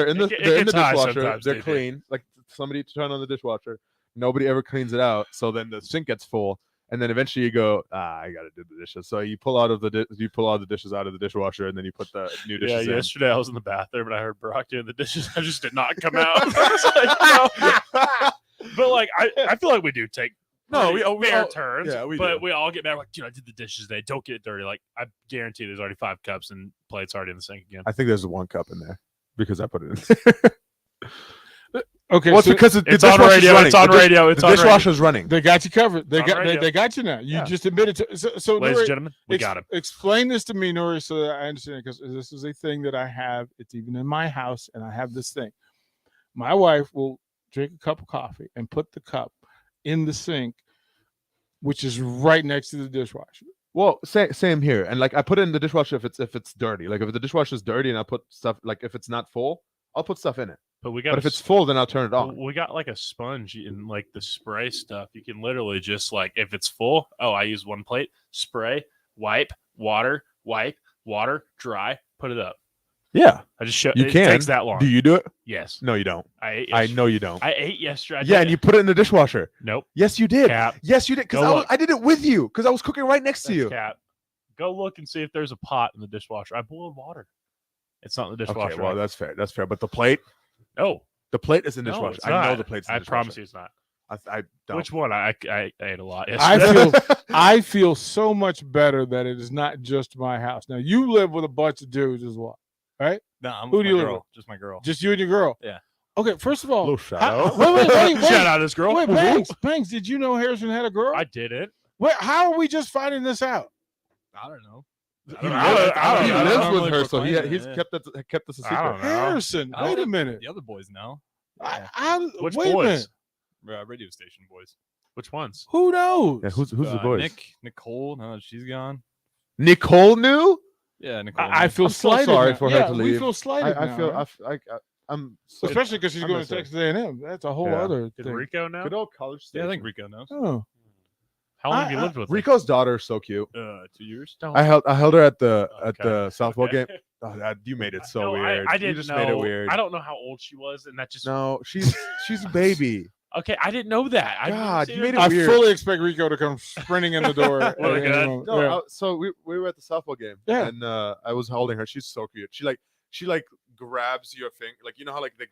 in the dishwasher. They're clean. Like somebody turn on the dishwasher. Nobody ever cleans it out. So then the sink gets full, and then eventually you go, I gotta do the dishes. So you pull all the dishes out of the dishwasher, and then you put the new dishes in. Yeah, yesterday I was in the bathroom and I heard Brock doing the dishes. I just did not come out. I was like, no. But like I feel like we do take fair turns. Yeah, we all get mad like, dude, I did the dishes today. Don't get dirty. Like I guarantee there's already 5 cups and plates already in the sink again. I think there's 1 cup in there because I put it in there. Okay, well, it's because it's on radio. It's on radio. It's the on dishwasher's running. They got you covered. They got you now. You just admitted to. So ladies Nuri, and gentlemen, we got him. Explain this to me, Nuri, so that I understand. Because this is a thing that I have. It's even in my house, and I have this thing. My wife will drink a cup of coffee and put the cup in the sink, which is right next to the dishwasher. Well, same here. And like I put it in the dishwasher if it's dirty. Like if the dishwasher is dirty and I put stuff like if it's not full, I'll put stuff in it. But we got. But if it's full, then I'll turn it on. We got like a sponge and like the spray stuff. You can literally just like if it's full. Oh, I use one plate. Spray, wipe, water, dry. Put it up. Yeah, I just show. You it can. takes that long. Do you do it? Yes. No, you don't. I ate. I know you don't. I ate yesterday. Yeah, and you put it in the dishwasher. Nope. Yes, you did. Cap. Yes, you did. Because I did it with you. Because I was cooking right next to you. Cap. Go look and see if there's a pot in the dishwasher. I boiled water. It's not in the dishwasher. Okay, well, that's fair. That's fair. But the plate? No. The plate is in the No, dishwasher. it's I know not. the plate's in the I dishwasher. promise you it's not. I don't. Which one? I ate a lot yesterday. I feel so much better that it is not just my house. Now, you live with a bunch of dudes as well, right? No, I'm Who with do my you live girl. with? Just my girl. Just you and your girl? Yeah. Okay, first of all, little shout out. Wait. Shout out this girl. Wait, Banks, did you know Harrison had a girl? I didn't. Wait, how are we just finding this out? I don't know. He lives with her, so he's kept this a secret. I don't know. Harrison, wait a minute. The other boys know. Which wait boys? a minute. Radio station boys. Which ones? Who knows? Yeah, who's the boys? Nicole. No, she's gone. Nicole knew? Yeah, Nicole. I feel I'm so slighted. sorry now. for Yeah, her to leave. we feel slighted. I now, feel. right? I'm so, Especially because she's I going miss to her. Texas A&M. That's a whole other Did thing. Rico know? Good old college station. Yeah, I think Rico knows. Oh. How long have you lived with her? Rico's daughter is so cute. 2 years. I held her at the Okay. softball Okay. game. Oh, you made it so No, weird. I You didn't just know. made it weird. I don't know how old she was, and that just No, she's a baby. okay. I didn't know that. I didn't God, see you her- made it I weird. fully expect Rico to come sprinting in the door. What a at any good- moment. No, Yeah. so we were at the softball game. Yeah. And I was holding her. She's so cute. She grabs your finger, like you know how like they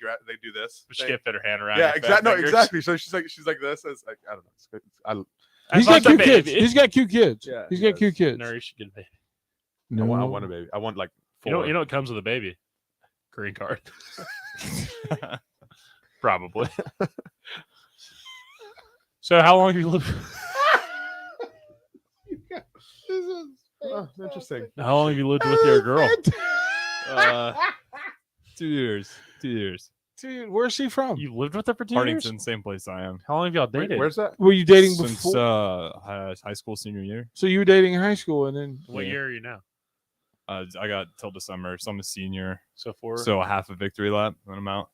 do this. She thing? can't fit her hand around. Yeah, your fat exactly. No, fingers. exactly. So she's like this. It's like I don't know. He's That's got a cute kids. baby. He's got cute kids. Yeah, He's he got does. cute kids. No, you should get a baby. I want a baby. I want like 4. You know what comes with a baby? Green card. Probably. So how long have you lived? Oh, interesting. How long have you lived with your girl? 2 years. 2 years. Dude, where's she from? You lived with her for 2 years? Partington, same place I am. How long have y'all dated? Where's that? Were you dating Since before? high school senior year. So you were dating in high school and then What year are you now? I got till December, so I'm a senior. So 4. So a half a victory lap, then I'm out.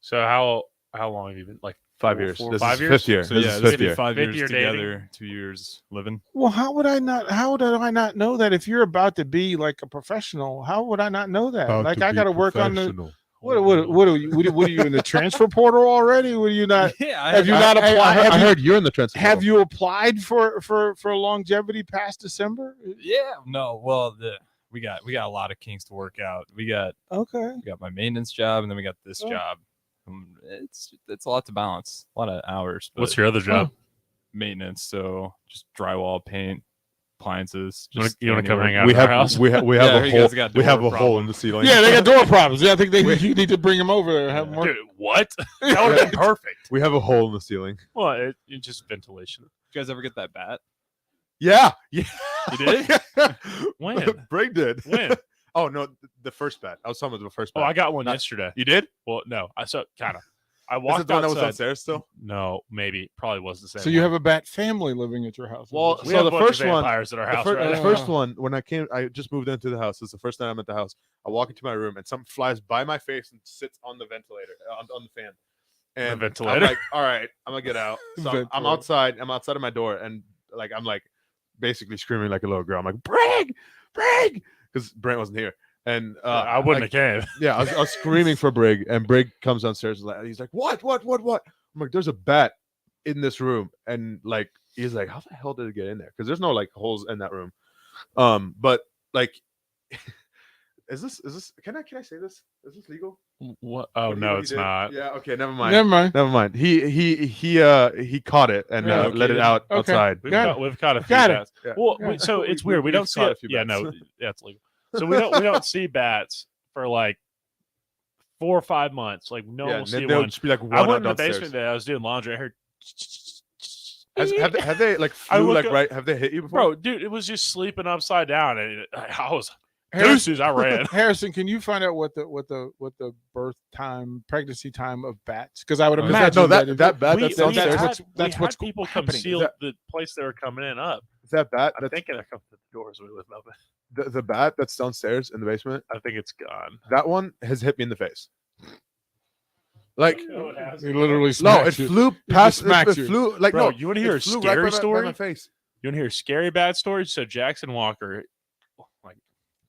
So how long have you been? Like 5 years. 4, This 5 is years? fifth year. So This yeah, is this fifth will be year. 5 Fifth years year dating? together, 2 years living. well, how do I not know that if you're about to be like a professional? How would I not know that? Like I got to work on the what are you in the transfer portal already? Would you not? Yeah, Have you not applied? I heard you're in the transfer. Have you applied for longevity past December? Yeah. No. Well, we got a lot of kinks to work out. We got my maintenance job, and then we got this job. It's a lot to balance, a lot of hours. What's but your other job? Maintenance. So just drywall, paint, appliances. You wanna- just you wanna any come work. hang out We at our have house? we have Yeah, a you hole. guys got We have a door hole in problem. the ceiling. Yeah, they got door problems. Yeah, I think you need to bring them over there and have them work. Dude, what? That would have been perfect. We have a hole in the ceiling. Well, it's just ventilation. You guys ever get that bat? Yeah. You did? When? Brig did. When? Oh no, the first bat. I was talking about the first Oh, bat. I got one Not- yesterday. You did? Well, no, I saw kind of. I Is walked it the one that was outside. downstairs still? No, maybe, probably was the same. So you one. have a bat family living at your house. Well, We so have the a bunch first of one, vampires at our the house fir- right the now. first one, when I just moved into the house. It's the first time I'm at the house. I walk into my room and something flies by my face and sits on the ventilator, on the fan. And ventilator? I'm like, all right, I'm gonna get out. So I'm Ventilator. outside. I'm outside of my door, and like I'm like basically screaming like a little girl. I'm like, Brig, because Brent wasn't here. And I wouldn't have came. Yeah, I was screaming for Brig, and Brig comes downstairs. And he's like, "What? I'm like, "There's a bat in this room," and like he's like, "How the hell did it get in there?" Because there's no like holes in that room. But like, is this? Can I say this? Is this legal? What? Oh What no, he it's did? not. Yeah. Okay. Never mind. Never mind. He caught it and Yeah, let it out Okay. outside. We've Got got, it. we've caught a few Got it. bats. Yeah. Well, Yeah. so it's We- weird. We we've don't see caught a it. few Yeah, bats. no, yeah, it's legal. So we don't see bats for like 4 or 5 months. Like no one Yeah, will and see there'll one. just be like I one went in the downstairs. basement today. I was doing laundry. I heard. Have they like I flew look like up- right? Have they hit you before? Bro, dude, it was just sleeping upside down, and I was Harrison- deuces. I ran. Harrison, can you find out what the birth time, pregnancy time of bats? Because I would Is imagine that if- bat We- that's we downstairs? had- what's- we that's had what's people come happening. seal Is that- the place they were coming in up. Is that bat? I'm That's thinking they're coming to the doors we live up in. the bat that's downstairs in the basement. I think it's gone. That one has hit me in the face. Like He literally no, smacks it you. flew He just past. smacks It you. flew like Bro, no. you want to it hear a flew scary right by story? my face. You want to hear a scary bad story? So Jackson Walker, like,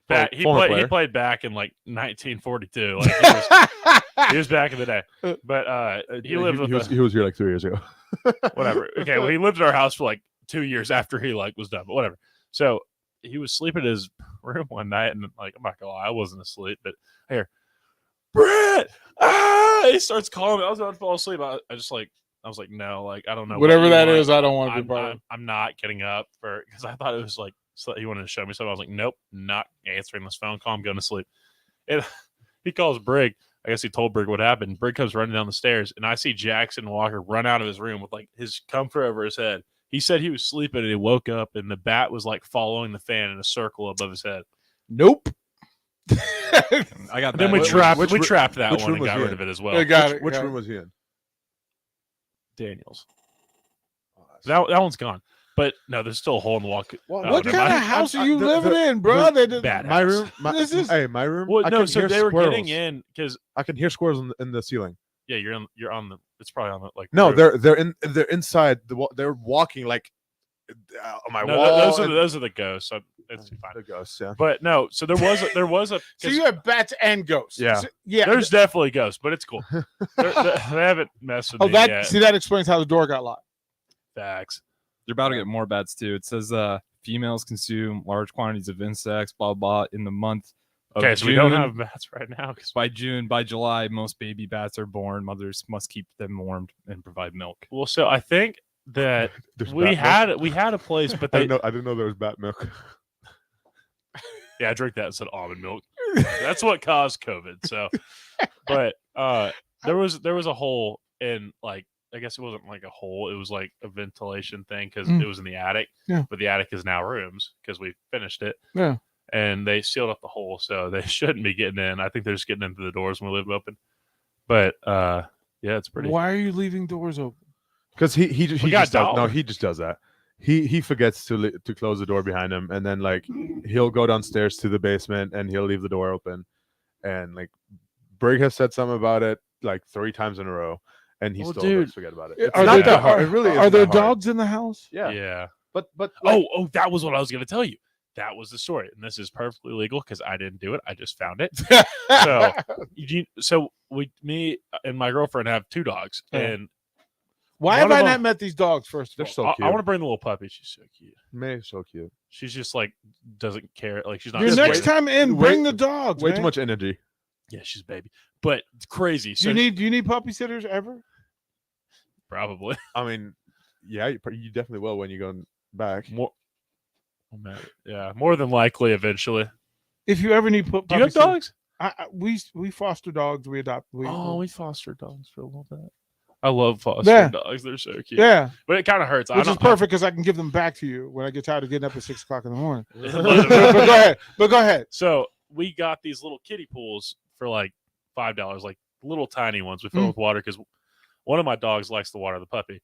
Former he player. played back in like 1942. Like he was back in the day. But he lived with he was here like 3 years ago. whatever. Okay, well, he lived at our house for like 2 years after he like was done, but whatever. So he was sleeping in his room one night, and like I'm not gonna lie, I wasn't asleep, but I hear Brett. He starts calling me. I was about to fall asleep. I was like, no, like I don't know. Whatever what that you want. is, I don't want to be part of it. I'm not getting up because I thought it was like so he wanted to show me something. I was like, nope, not answering this phone call. I'm going to sleep. And he calls Brig. I guess he told Brig what happened. Brig comes running down the stairs, and I see Jackson Walker run out of his room with like his comforter over his head. He said he was sleeping, and he woke up, and the bat was like following the fan in a circle above his head. Nope. I got. Then we trapped that which one room and was got he rid in? of it as well. Which room was he in? Daniels. That one's gone. But no, there's still a hole in the wall. What kind of house are you living in, bro? Bad My house. room. My room. Well, I no, can so hear they were squirrels. getting in because I can hear squirrels in the ceiling. yeah, you're on the. It's probably on the like. No, roof. they're inside the wall. They're walking like on my No, wall. those are the ghosts. So it's fine. The ghosts, yeah. But no, so there was a. So you have bats and ghosts. Yeah. Yeah. There's definitely ghosts, but it's cool. they haven't messed with me yet. That explains how the door got locked. Facts. They're about to get more bats too. It says females consume large quantities of insects, blah blah, in the month of Okay, so June. we don't have bats right now. Because by July, most baby bats are born. Mothers must keep them warmed and provide milk. Well, so I think that There's we bat milk? had a place, but I they didn't know there was bat milk. yeah, I drink that instead of almond milk. That's what caused COVID. So, but there was a hole in like. I guess it wasn't like a hole. It was like a ventilation thing because it was in the attic. Yeah. But the attic is now rooms because we finished it. Yeah. And they sealed up the hole, so they shouldn't be getting in. I think they're just getting into the doors when we leave them open. But yeah, it's pretty. Why are you leaving doors open? Because he got just does, no, dollars. he just does that. He forgets to close the door behind him, and then like he'll go downstairs to the basement and he'll leave the door open. And like Brig has said something about it like 3 times in a row. And he still does forget about it. It's not that hard. It really Are isn't there that hard. dogs in the house? Yeah. Yeah. But like, oh, that was what I was going to tell you. That was the story, and this is perfectly legal because I didn't do it. I just found it. So me and my girlfriend have 2 dogs, and why have I not met these dogs? First of all, I want to bring the little puppy. She's so cute. May's so cute. She's just like doesn't care. Like she's not. Your next time in, bring the dogs. Way man. too much energy. Yeah, she's a baby, but it's crazy. Do you need puppy sitters ever? Probably. I mean, yeah, you definitely will when you go back. More than likely eventually. If you ever need puppy Do you have dogs? We foster dogs. We adopt. We foster dogs for a little bit. I love fostering dogs. They're so cute. Yeah. But it kind of hurts. Which is perfect because I can give them back to you when I get tired of getting up at 6 o'clock in the morning. But go ahead. So we got these little kiddie pools for like $5, like little tiny ones. We fill with water because one of my dogs likes to water the puppy.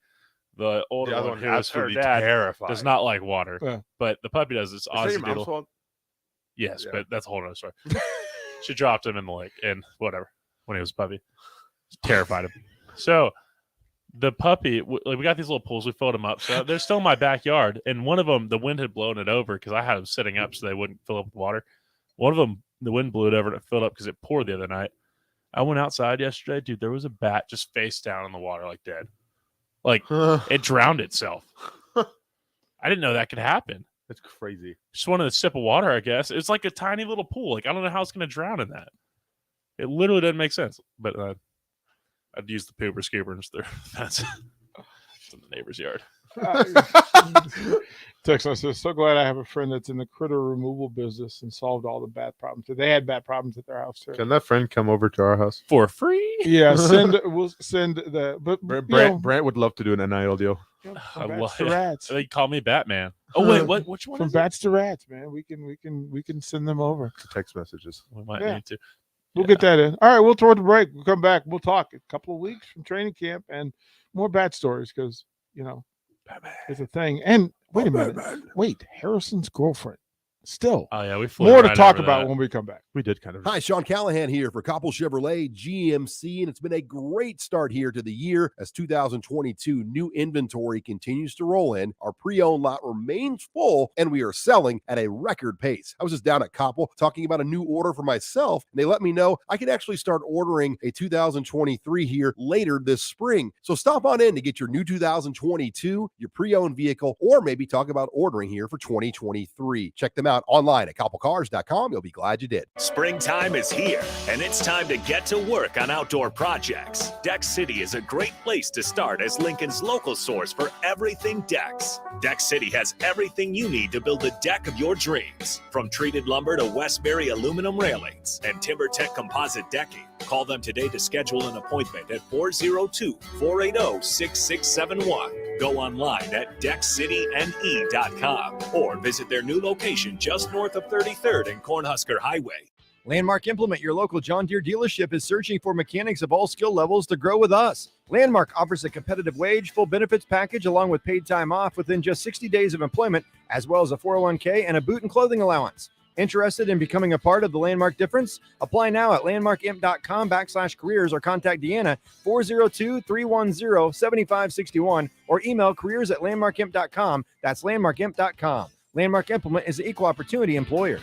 The older other one, one who is her absolutely dad, terrified. does not like water. Yeah. But the puppy does. It's Is that your Aussie mom's Doodle. fault? Yes, Yeah. but that's a whole other story. She dropped him in the lake and whatever when he was a puppy. Terrified him. So the puppy, we got these little pools. We filled them up. So they're still in my backyard. And one of them, the wind had blown it over because I had them sitting up so they wouldn't fill up with water. One of them, the wind blew it over and it filled up because it poured the other night. I went outside yesterday, dude. There was a bat just face down in the water, like dead. Like it drowned itself. I didn't know that could happen. That's crazy. Just wanted a sip of water, I guess. It's like a tiny little pool. Like I don't know how it's going to drown in that. It literally doesn't make sense. But I'd use the pooper scooper and that's in the neighbor's yard. Texas says, so glad I have a friend that's in the critter removal business and solved all the bat problems. They had bat problems at their house too. Can that friend come over to our house for free? Yeah, we'll send the. But Brant would love to do an NIL deal. I love to rats. They call me Batman. Oh wait, what? Which one? From is bats to rats, man. We can send them over. Text messages. We might need to. We'll get that in. All right, we'll throw the break. We'll come back. We'll talk a couple of weeks from training camp and more bat stories because it's a thing. And wait a minute. Wait, Harrison's girlfriend. Still. Oh, yeah. We flew More to right talk over about that. when we come back. We did kind of. Hi, Sean Callahan here for Koppel Chevrolet GMC, and it's been a great start here to the year as 2022 new inventory continues to roll in. Our pre-owned lot remains full, and we are selling at a record pace. I was just down at Koppel talking about a new order for myself, and they let me know I could actually start ordering a 2023 here later this spring. So stop on in to get your new 2022, your pre-owned vehicle, or maybe talk about ordering here for 2023. Check them out online at koppelcars.com. You'll be glad you did. Springtime is here, and it's time to get to work on outdoor projects. Deck City is a great place to start as Lincoln's local source for everything decks. Deck City has everything you need to build the deck of your dreams. From treated lumber to Westbury aluminum railings and TimberTech composite decking. Call them today to schedule an appointment at 402-480-6671. Go online at deckcityne.com or visit their new location just north of 33rd and Cornhusker Highway. Landmark Implement, your local John Deere dealership, is searching for mechanics of all skill levels to grow with us. Landmark offers a competitive wage, full benefits package, along with paid time off within just 60 days of employment, as well as a 401k and a boot and clothing allowance. Interested in becoming a part of the Landmark difference? Apply now at landmarkimp.com/careers or contact Deanna 402-310-7561 or email careers@landmarkimp.com. That's landmarkimp.com. Landmark Implement is an equal opportunity employer.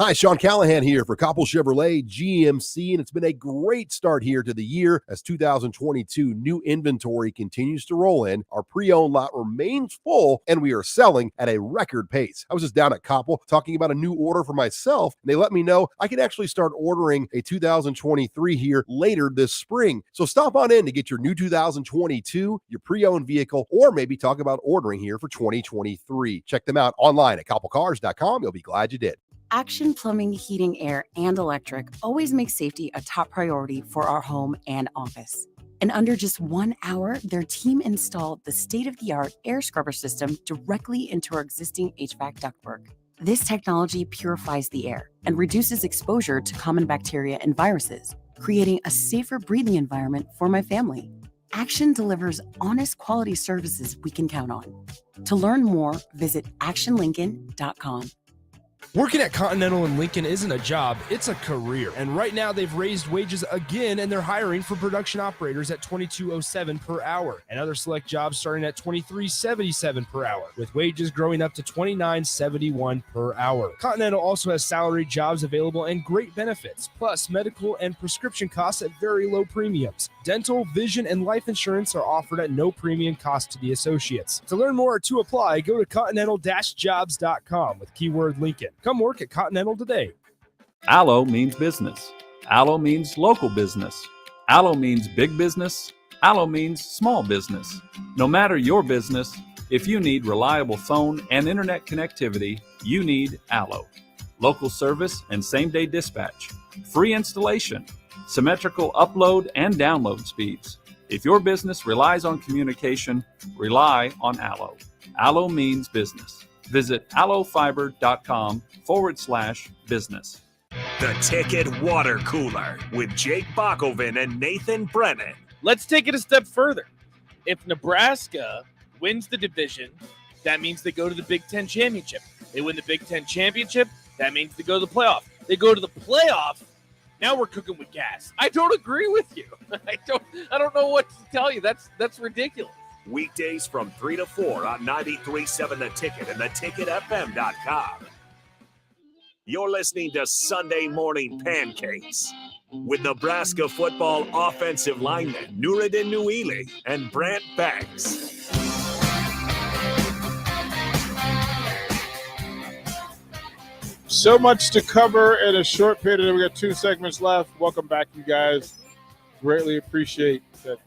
Hi, Sean Callahan here for Koppel Chevrolet GMC, and it's been a great start here to the year as 2022 new inventory continues to roll in. Our pre-owned lot remains full, and we are selling at a record pace. I was just down at Koppel talking about a new order for myself, and they let me know I could actually start ordering a 2023 here later this spring. So stop on in to get your new 2022, your pre-owned vehicle, or maybe talk about ordering here for 2023. Check them out online at koppelcars.com. You'll be glad you did. Action Plumbing, Heating, Air, and Electric always makes safety a top priority for our home and office. In under just 1 hour, their team installed the state-of-the-art air scrubber system directly into our existing HVAC ductwork. This technology purifies the air and reduces exposure to common bacteria and viruses, creating a safer breathing environment for my family. Action delivers honest quality services we can count on. To learn more, visit actionlincoln.com. Working at Continental in Lincoln isn't a job, it's a career. And right now they've raised wages again and they're hiring for production operators at $22.07 per hour and other select jobs starting at $23.77 per hour, with wages growing up to $29.71 per hour. Continental also has salaried jobs available and great benefits, plus medical and prescription costs at very low premiums. Dental, vision, and life insurance are offered at no premium cost to the associates. To learn more or to apply, go to continental-jobs.com with keyword Lincoln. Come work at Continental today. Allo means business. Allo means local business. Allo means big business. Allo means small business. No matter your business, if you need reliable phone and internet connectivity, you need Allo. Local service and same-day dispatch. Free installation. Symmetrical upload and download speeds. If your business relies on communication, rely on Allo. Allo means business. Visit allofiber.com/business. The Ticket Water Cooler with Jake Bakoven and Nathan Brennan. Let's take it a step further. If Nebraska wins the division, that means they go to the Big Ten championship. They win the Big Ten championship, that means they go to the playoff. They go to the playoff, now we're cooking with gas. I don't agree with you. I don't know what to tell you. That's ridiculous. Weekdays from 3 to 4 on 93.7 The Ticket and theticketfm.com. You're listening to Sunday Morning Pancakes with Nebraska football offensive lineman Nouredin Nouili and Brant Banks. So much to cover in a short period. We got 2 segments left. Welcome back, you guys. Greatly appreciate that.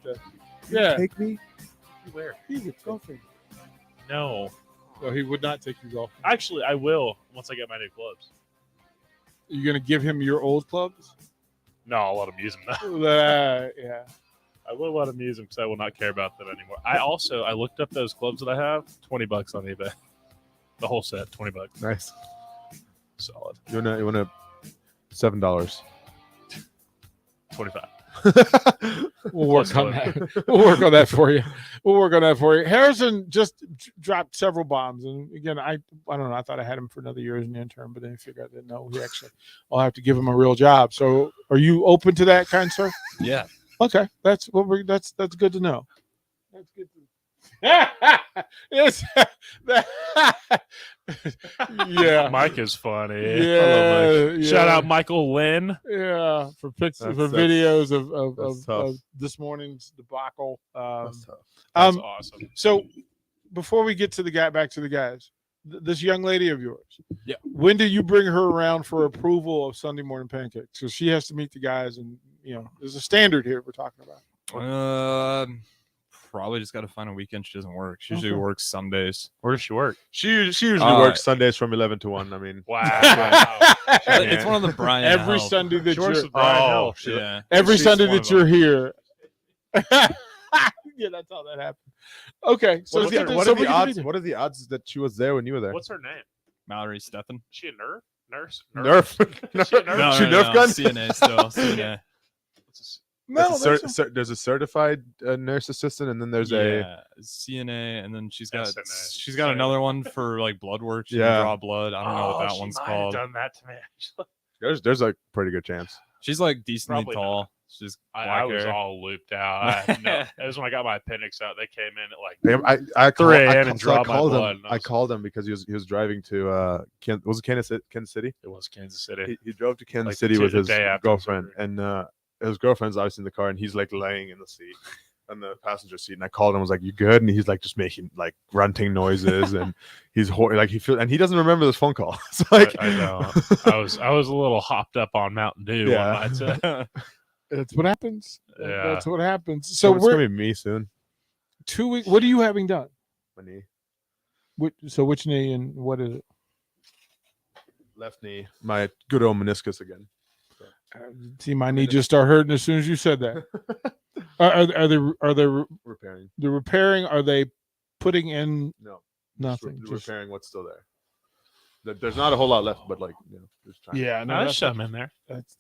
Yeah. Take me? Where? He gets golfing. No. No, he would not take you golfing. Actually, I will once I get my new clubs. You're going to give him your old clubs? No, I'll let him use them now. Yeah. I will let him use them because I will not care about them anymore. I looked up those clubs that I have, $20 on eBay. The whole set, $20. Nice. Solid. You want to $7. 25. We'll work on that. We'll work on that for you. We'll work on that for you. Harrison just dropped several bombs, and again, I don't know. I thought I had him for another year as an intern, but then I figured out that no, I'll have to give him a real job. So, are you open to that, kind sir? Yeah. Okay, that's good to know. That's good to yes. Yeah. Mike is funny. Yeah. Shout out Michael Lynn. Yeah, for pictures, That's videos that's of this morning's debacle. That's tough. That's awesome. So, before we get to back to the guys, this young lady of yours. Yeah. When do you bring her around for approval of Sunday morning pancakes? So she has to meet the guys, and there's a standard here we're talking about. Probably just got to find a weekend she doesn't work. She usually works Sundays. Where does she work? She usually works Sundays from 11 to 1. I mean, wow. It's one of the Brian. Every Health. Sunday that you're Yeah. every Sunday one that you're here. Yeah, that's how that happened. Okay, so what are the odds that she was there when you were there? What's her name? Mallory Stephan. Is she a nurse? Nerf. Is she a nurse? She Nerf gun? CNA still. CNA. There's a certified nurse assistant, and then there's a CNA, and then she's got SNA. another one for like blood work. She Yeah. can draw blood. I don't know what that she one's might called. have done that to me. Actually. there's a pretty good chance. She's like decently Probably tall. not. She's I was hair. all looped out. That was when I got my appendix out. They came in at like I 3 a.m. and dropped my called blood. him. I called him because he was driving to was it Kansas City? It was Kansas City. He drove to Kansas Like City with the his day after girlfriend, surgery. and his girlfriend's obviously in the car, and he's like laying in the seat, on the passenger seat. And I called him. I was like, "You good?" And he's like just making like grunting noises, and he's and he doesn't remember this phone call. It's like I know. I was a little hopped up on Mountain Dew. Yeah. One night. That's what happens. Yeah. That's what happens. So it's we're gonna be me soon. 2 weeks. What are you having done? My knee, Which knee and what is it? left knee, my good old meniscus again. See, my knee just started hurting as soon as you said that. Are they Repairing. the repairing? Are they putting in No, nothing? Just repairing what's still there. There's not a whole lot left, but like just trying. Yeah, no, I that's shove him in there. that's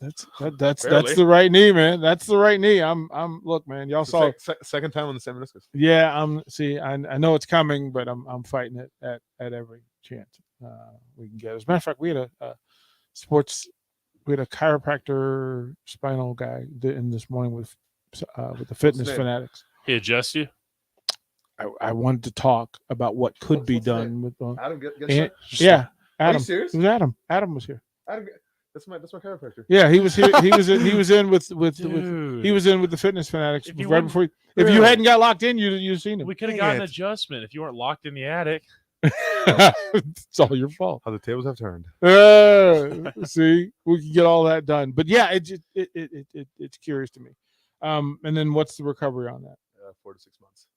Barely. the right knee, man. That's the right knee. I'm look, man. Y'all It's saw. the second time on the same meniscus. Yeah, I know it's coming, but I'm fighting it at every chance we can get. As a matter of fact, we had a chiropractor spinal guy in this morning with the Fitness name? Fanatics. He adjusts you. I wanted to talk about what could be done with Adam, and- yeah, Are you Adam. serious? It was Adam. Adam was here. Adam, that's my chiropractor. Yeah, he was here. He was in with Dude. he was in with the Fitness Fanatics If you right wouldn't- before. If you hadn't got locked in, you'd seen him. We could have gotten an adjustment if you weren't locked in the attic. It's all your fault. How the tables have turned. See, we can get all that done. But yeah, it's curious to me. And then what's the recovery on that? 4 to 6 months.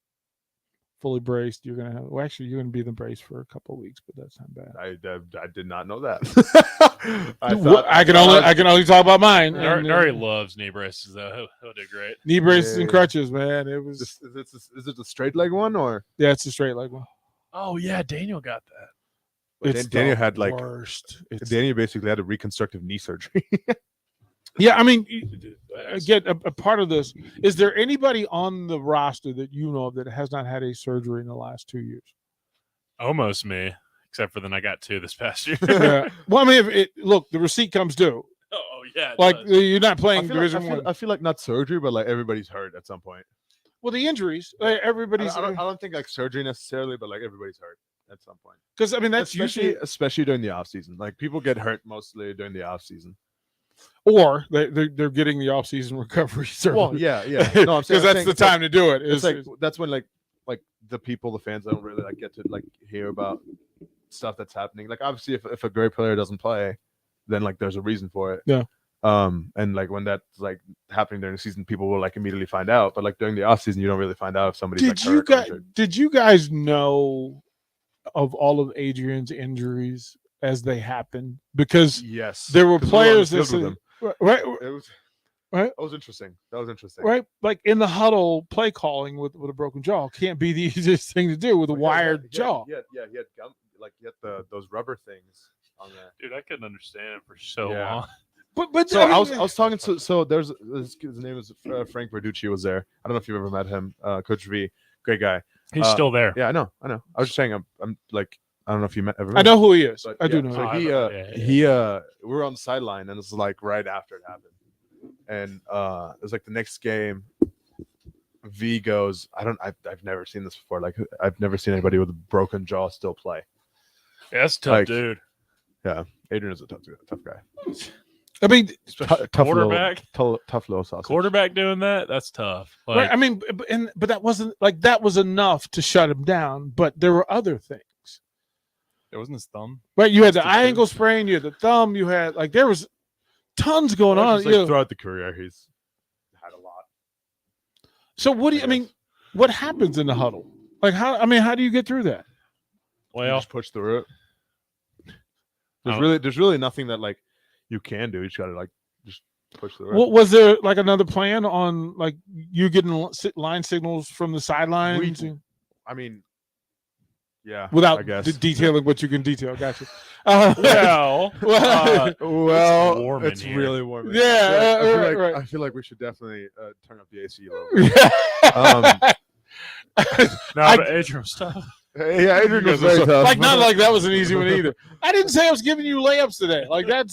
Fully braced. You're gonna have. Well, actually, you're gonna be in the brace for a couple of weeks, but that's not bad. I did not know that. I can only talk about mine. Nuri loves knee braces though. He'll do great. Knee braces and crutches, man. It was. Is it the straight leg one or? Yeah, it's a straight leg one. Oh yeah, Daniel got that. It's Daniel the had like worst. Daniel basically had a reconstructive knee surgery. Yeah, I mean, again, a part of this is there anybody on the roster that you know of that has not had a surgery in the last 2 years? Almost me, except for then I got 2 this past year. Yeah. Well, I mean, look, the receipt comes due. Oh yeah, it Like does. you're not playing Division I One. feel like not surgery, but like everybody's hurt at some point. Well, the injuries, everybody's I don't think like surgery necessarily, but like everybody's hurt at some point. because I mean that's usually especially during the off season. Like people get hurt mostly during the off season. or they're getting the off-season recovery surgery. Well, yeah. No, I'm saying because that's the time to do it. It's like that's when like the people, the fans don't really like get to like hear about stuff that's happening. Like obviously, if a great player doesn't play, then like there's a reason for it. Yeah. And like when that's like happening during the season, people will like immediately find out. But like during the off season, you don't really find out if somebody's Did you guys know of all of Adrian's injuries as they happened? Because yes, there were 'cause we were on the players that field with said, them. right, It was right, that was interesting. right, like in the huddle, play calling with a broken jaw can't be the easiest thing to do with a wired jaw. He had gum, like he had those rubber things on there. Dude, I couldn't understand him for so Yeah. long. But So I was talking to his name is Frank Verducci was there. I don't know if you've ever met him, Coach V. Great guy. He's still there. Yeah, I know. I was just saying, I'm like, I don't know if you ever met I know who he is. but I do yeah, know. So him. we were on the sideline, and this is like right after it happened, and it was like the next game. V goes, I've never seen this before. Like, I've never seen anybody with a broken jaw still play. Yeah, that's tough, Like, dude. Yeah, Adrian is a tough guy. I mean, tough quarterback, tough little sausage. Quarterback doing that's tough. Like, right. I mean, but that wasn't like that was enough to shut him down. But there were other things. It wasn't his thumb. Right. You had the ankle sprain. You had the thumb. You had like there was tons going on. Just, like, throughout the career, he's had a lot. So what do you? I mean, what happens in the huddle? Like how? I mean, how do you get through that? Well, you just push through it. There's really nothing that like you can do. You just gotta like just push through it. What was there like another plan on like you getting line signals from the sidelines? I mean, yeah. Without I guess. detailing what you can detail, gotcha. Well, warm it's in here. really warm. Yeah, I feel like we should definitely turn up the AC a little bit. But Adrian was tough. Yeah, Adrian was very tough. Like not like that was an easy one either. I didn't say I was giving you layups today. Like that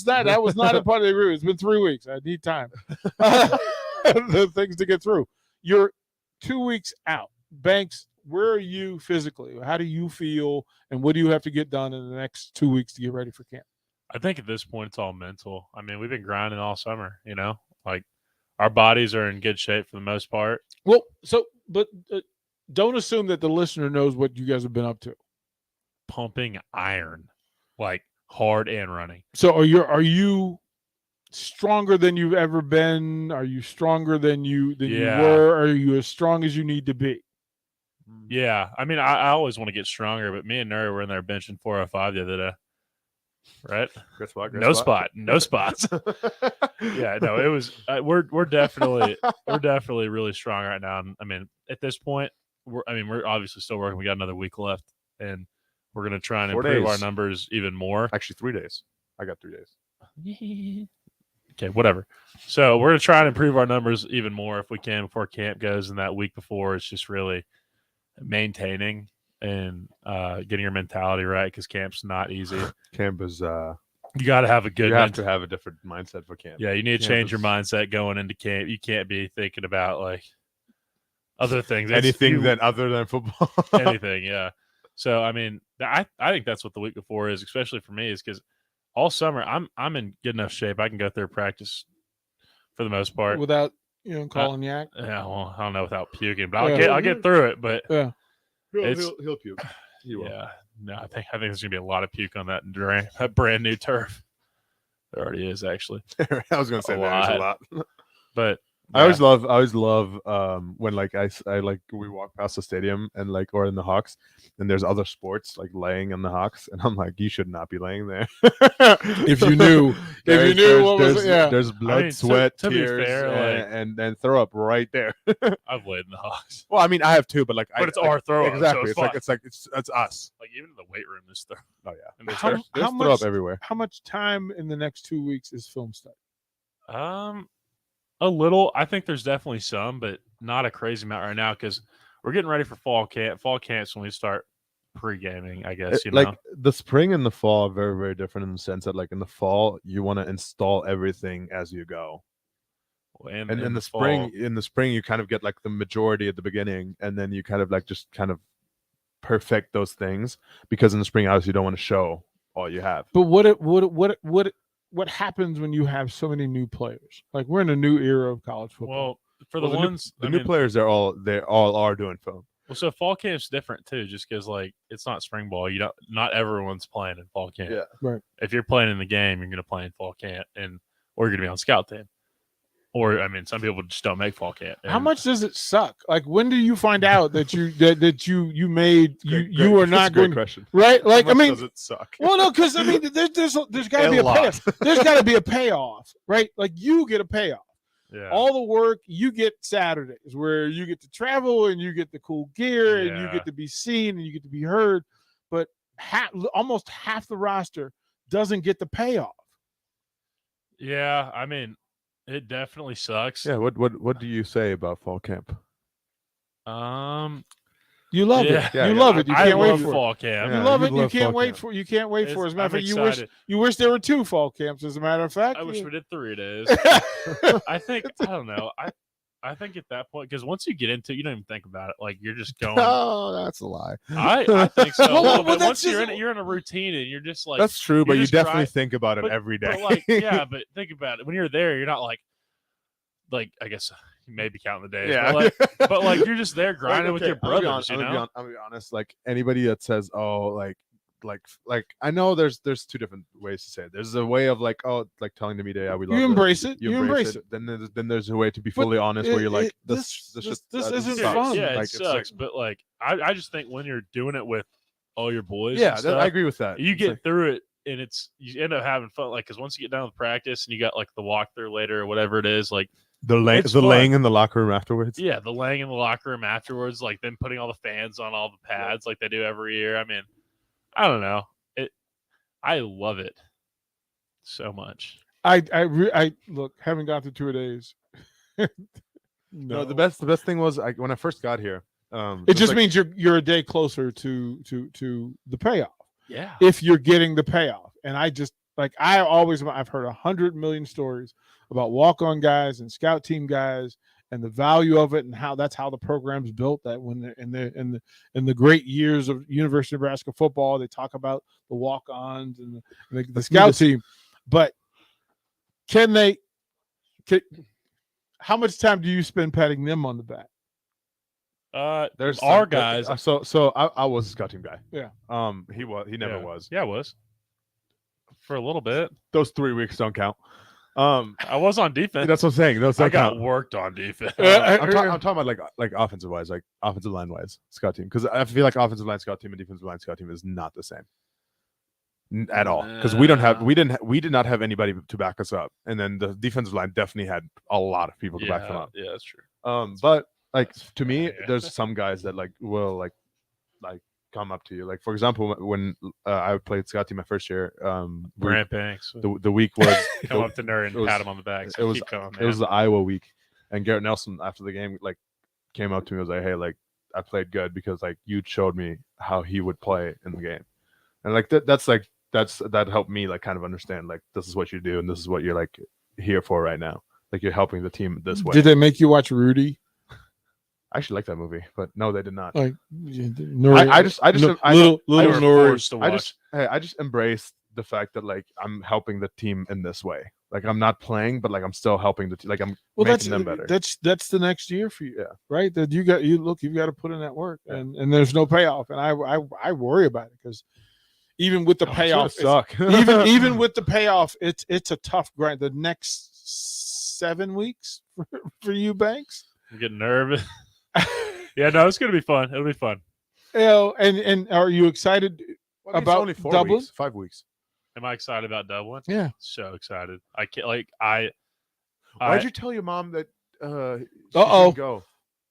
was not a part of the agreement. It's been 3 weeks. I need time. The things to get through. You're 2 weeks out. Banks, where are you physically? How do you feel? And what do you have to get done in the next 2 weeks to get ready for camp? I think at this point it's all mental. I mean, we've been grinding all summer. Like our bodies are in good shape for the most part. Well, but don't assume that the listener knows what you guys have been up to. Pumping iron, like hard and running. So are you stronger than you've ever been? Are you stronger than you were? Are you as strong as you need to be? Yeah, I mean, I always want to get stronger, but me and Nuri were in there benching 405 the other day. Right? No spots. Yeah, no, it was. We're definitely really strong right now. And, I mean, at this point, we're obviously still working. We got another week left, and we're gonna try and 4 improve days. our numbers even more. Actually, 3 days. I got 3 days. Okay, whatever. So we're gonna try and improve our numbers even more if we can before camp goes. And that week before, it's just really maintaining and getting your mentality right because camp's not easy. Camp is you got to have a good. You have to have a different mindset for camp. Yeah, you need to change your mindset going into camp. You can't be thinking about like other things. Anything other than football. Anything, yeah. So I mean, I think that's what the week before is, especially for me, is because all summer I'm in good enough shape. I can go through practice for the most part Without calling yak. Yeah, well, I don't know without puking, but I'll get through it. But yeah, he'll puke. He will. Yeah, no, I think there's gonna be a lot of puke on that brand new turf. There already is actually. I was gonna say there's a lot, but I always love when like I like we walk past the stadium and like or in the Hawks and there's other sports like laying in the Hawks and I'm like you should not be laying there. If you knew what was there's blood, sweat, to tears, be fair, and throw up right there. I've laid in the Hawks. Well, I mean I have too, but like it's our throw up. Exactly. So it's us. Like even in the weight room is throw. Oh yeah. And There's how throw up everywhere. How much time in the next 2 weeks is film study? A little. I think there's definitely some, but not a crazy amount right now because we're getting ready for fall camp. Fall camp's when we start pre-gaming, I guess. Like the spring and the fall are very, very different in the sense that like in the fall you want to install everything as you go. And in the spring, you kind of get like the majority at the beginning, and then you kind of like just kind of perfect those things because in the spring, obviously, you don't want to show all you have. But what happens when you have so many new players? Like we're in a new era of college football. Well, for the ones, new players, they all are doing film. Well, so fall camp's different too, just because like it's not spring ball. Not everyone's playing in fall camp. Yeah, right. If you're playing in the game, you're going to play in fall camp, or you're going to be on scout team. Or I mean, some people just don't make fall camp. How much does it suck? Like when do you find out that you are not going? Question. Right? Like how much I mean, does it suck? Well, no, because I mean, there's got to be a payoff. There's got to be a payoff, right? Like you get a payoff. Yeah. All the work you get Saturdays, where you get to travel and you get the cool gear and you get to be seen and you get to be heard, but almost half the roster doesn't get the payoff. Yeah, I mean. It definitely sucks. Yeah. What do you say about fall camp? You love Yeah. it. Yeah, you yeah. love it. You I can't wait love for fall it. camp. You Yeah, love you it. You love can't fall wait camp. for. You can't wait for. As a matter of I'm fact, you wish excited. there were 2 fall camps. As a matter of fact, I wish we did 3 days. I don't know. I think at that point, because once you get into it, you don't even think about it. Like, you're just going. Oh, that's a lie. I think so. Well, But that's once you're just- in it, you're in a routine, and you're just like. That's true, but you're you just definitely think about it every day. But like, yeah, but think about it. When you're there, you're not like, I guess you may be counting the days. Yeah. But like you're just there grinding with your brothers. I'm You know. gonna be honest. Like anybody that says, "Oh, like I know there's 2 different ways to say it. There's a way of like, oh, like telling the media, yeah, we love You it. embrace it. You embrace it. Then there's a way to be fully honest, where you're like, this isn't sucks. fun. Yeah, it Like, sucks. But like, I just think when you're doing it with all your boys, Yeah, and stuff, I agree with that. You It's get like- through it, and you end up having fun. Like, because once you get done with practice, and you got like the walkthrough later or whatever it is, like it's fun. laying in the locker room afterwards. Yeah, the laying in the locker room afterwards, like them putting all the fans on all the pads like they do every year. I mean, I don't know. I love it so much. I look, having gone through 2 days. No, the best thing was when I first got here. It just means you're a day closer to the payoff. Yeah. If you're getting the payoff, and I've heard 100 million stories about walk-on guys and scout team guys and the value of it and how the program's built. That when they're in the great years of University of Nebraska football, they talk about the walk-ons and the scout team. But how much time do you spend patting them on the back? There's our guys. So I was a scout team guy. Yeah. He never was. Yeah, I was. For a little bit. Those 3 weeks don't count. I was on defense. That's what I'm saying. Those I don't got count. worked on defense. I'm talking about like offensive wise, like offensive line wise, scout team. Because I feel like offensive line scout team and defensive line scout team is not the same at all. Because we did not have anybody to back us up, and then the defensive line definitely had a lot of people to back them up. Yeah, that's true. But like to me, there's some guys that like will like come up to you. Like for example, when I played scout team my first year, Brant Banks. The week was Come up to Nerd and pat him on the back. So keep going, it was the Iowa week, and Garrett Nelson after the game like came up to me and was like, "Hey, like I played good because like you showed me how he would play in the game," and like that helped me like kind of understand like this is what you do and this is what you're like here for right now. Like you're helping the team this way. Did they make you watch Rudy? I actually like that movie, but no, they did not. Like, I just embrace the fact that like I'm helping the team in this way. Like I'm not playing, but like I'm still helping the team. Like I'm making them better. That's the next year for you, yeah. Right? That you've got to put in that work, and there's no payoff, and I worry about it because even with the payoff, even with the payoff, it's a tough grind. The next 7 weeks for you, Banks. I'm getting nervous. Yeah, no, it's gonna be fun. It'll be fun. And are you excited about only 4 Dublin? weeks, 5 weeks. Am I excited about Dublin? Yeah, so excited. I can't Why'd you tell your mom that? She Uh-oh. didn't go.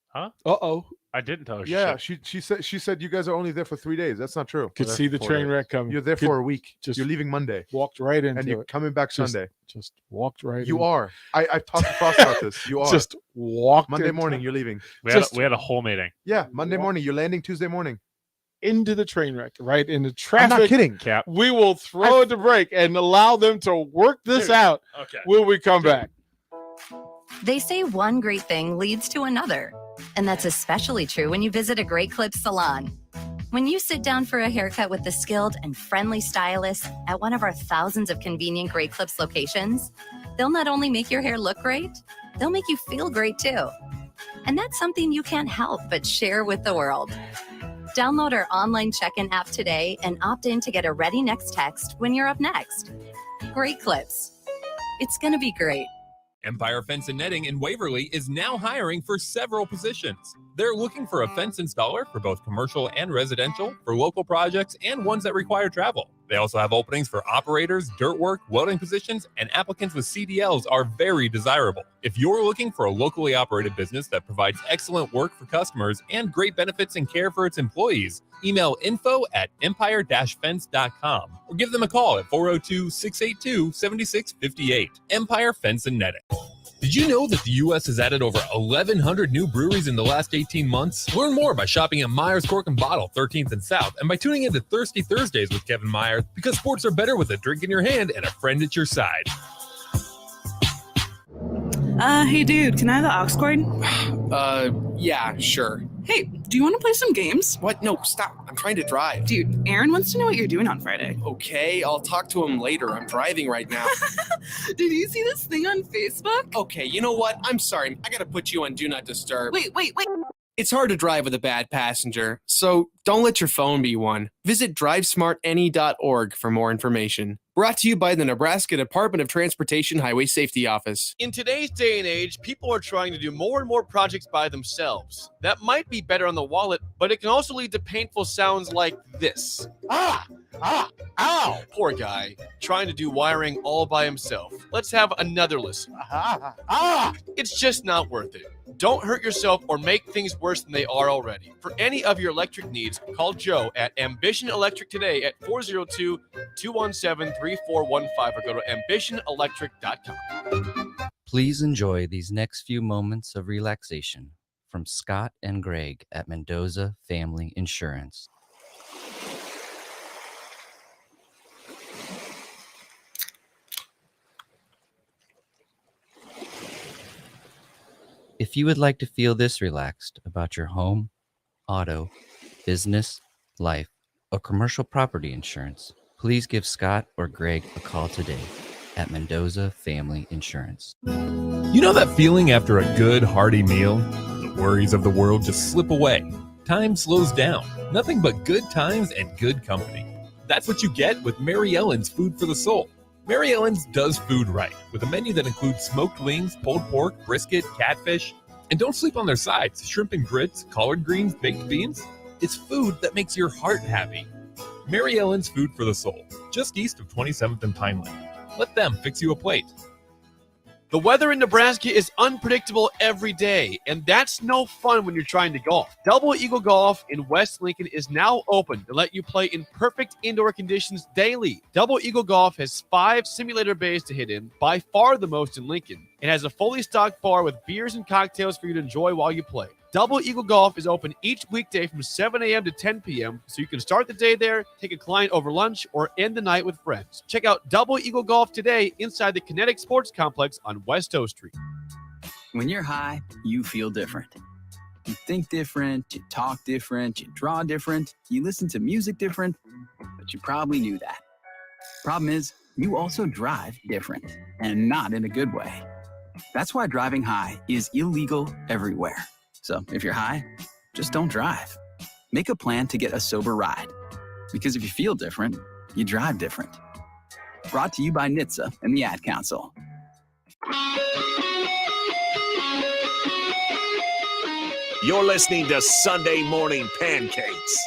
Huh? Uh-oh. I didn't tell her. Yeah, she said you guys are only there for 3 days. That's not true. Could see the train wreck coming. You're there for a week. You're leaving Monday. Walked right into and you're it. coming back Sunday. Just walked right. You in. are. I've talked to Frost about this. You are. Just walked Monday into morning. it. You're leaving. We had a whole meeting. Yeah, Monday morning. You're landing Tuesday morning. Into the train wreck, right into traffic. I'm not kidding. Cap. We will throw it to break and allow them to work this out. Okay. Will we come back? They say one great thing leads to another. And that's especially true when you visit a Great Clips salon. When you sit down for a haircut with the skilled and friendly stylist at one of our thousands of convenient Great Clips locations, they'll not only make your hair look great, they'll make you feel great too. And that's something you can't help but share with the world. Download our online check-in app today and opt in to get a ready next text when you're up next. Great Clips. It's going to be great. Empire Fence and Netting in Waverly is now hiring for several positions. They're looking for a fence installer for both commercial and residential, for local projects, and ones that require travel. They also have openings for operators, dirt work, welding positions, and applicants with CDLs are very desirable. If you're looking for a locally operated business that provides excellent work for customers and great benefits and care for its employees, email info@empire-fence.com or give them a call at 402-682-7658. Empire Fence and Netting. Did you know that the U.S. has added over 1,100 new breweries in the last 18 months? Learn more by shopping at Myers Cork and Bottle, 13th and South, and by tuning into Thirsty Thursdays with Kevin Myers, because sports are better with a drink in your hand and a friend at your side. Hey dude, can I have the aux cord? Yeah, sure. Hey, do you want to play some games? What? No, stop. I'm trying to drive. Dude, Aaron wants to know what you're doing on Friday. Okay, I'll talk to him later. I'm driving right now. Did you see this thing on Facebook? Okay, you know what? I'm sorry. I gotta put you on Do Not Disturb. Wait. It's hard to drive with a bad passenger, so don't let your phone be one. Visit drivesmartany.org for more information. Brought to you by the Nebraska Department of Transportation Highway Safety Office. In today's day and age, people are trying to do more and more projects by themselves. That might be better on the wallet, but it can also lead to painful sounds like this. Ow! Poor guy, trying to do wiring all by himself. Let's have another listen. It's just not worth it. Don't hurt yourself or make things worse than they are already. For any of your electric needs, call Joe at Ambition Electric today at 402-217-3415 or go to ambitionelectric.com. Please enjoy these next few moments of relaxation from Scott and Greg at Mendoza Family Insurance. If you would like to feel this relaxed about your home, auto, business, life, or commercial property insurance, please give Scott or Greg a call today at Mendoza Family Insurance. You know that feeling after a good, hearty meal? The worries of the world just slip away. Time slows down. Nothing but good times and good company. That's what you get with Mary Ellen's Food for the Soul. Mary Ellen's does food right, with a menu that includes smoked wings, pulled pork, brisket, catfish. And don't sleep on their sides, shrimp and grits, collard greens, baked beans. It's food that makes your heart happy. Mary Ellen's Food for the Soul, just east of 27th and Pineland. Let them fix you a plate. The weather in Nebraska is unpredictable every day, and that's no fun when you're trying to golf. Double Eagle Golf in West Lincoln is now open to let you play in perfect indoor conditions daily. Double Eagle Golf has 5 simulator bays to hit in, by far the most in Lincoln, and has a fully stocked bar with beers and cocktails for you to enjoy while you play. Double Eagle Golf is open each weekday from 7 a.m. to 10 p.m., so you can start the day there, take a client over lunch, or end the night with friends. Check out Double Eagle Golf today inside the Kinetic Sports Complex on West O Street. When you're high, you feel different. You think different, you talk different, you draw different, you listen to music different, but you probably knew that. Problem is, you also drive different, and not in a good way. That's why driving high is illegal everywhere. So if you're high, just don't drive. Make a plan to get a sober ride. Because if you feel different, you drive different. Brought to you by NHTSA and the Ad Council. You're listening to Sunday Morning Pancakes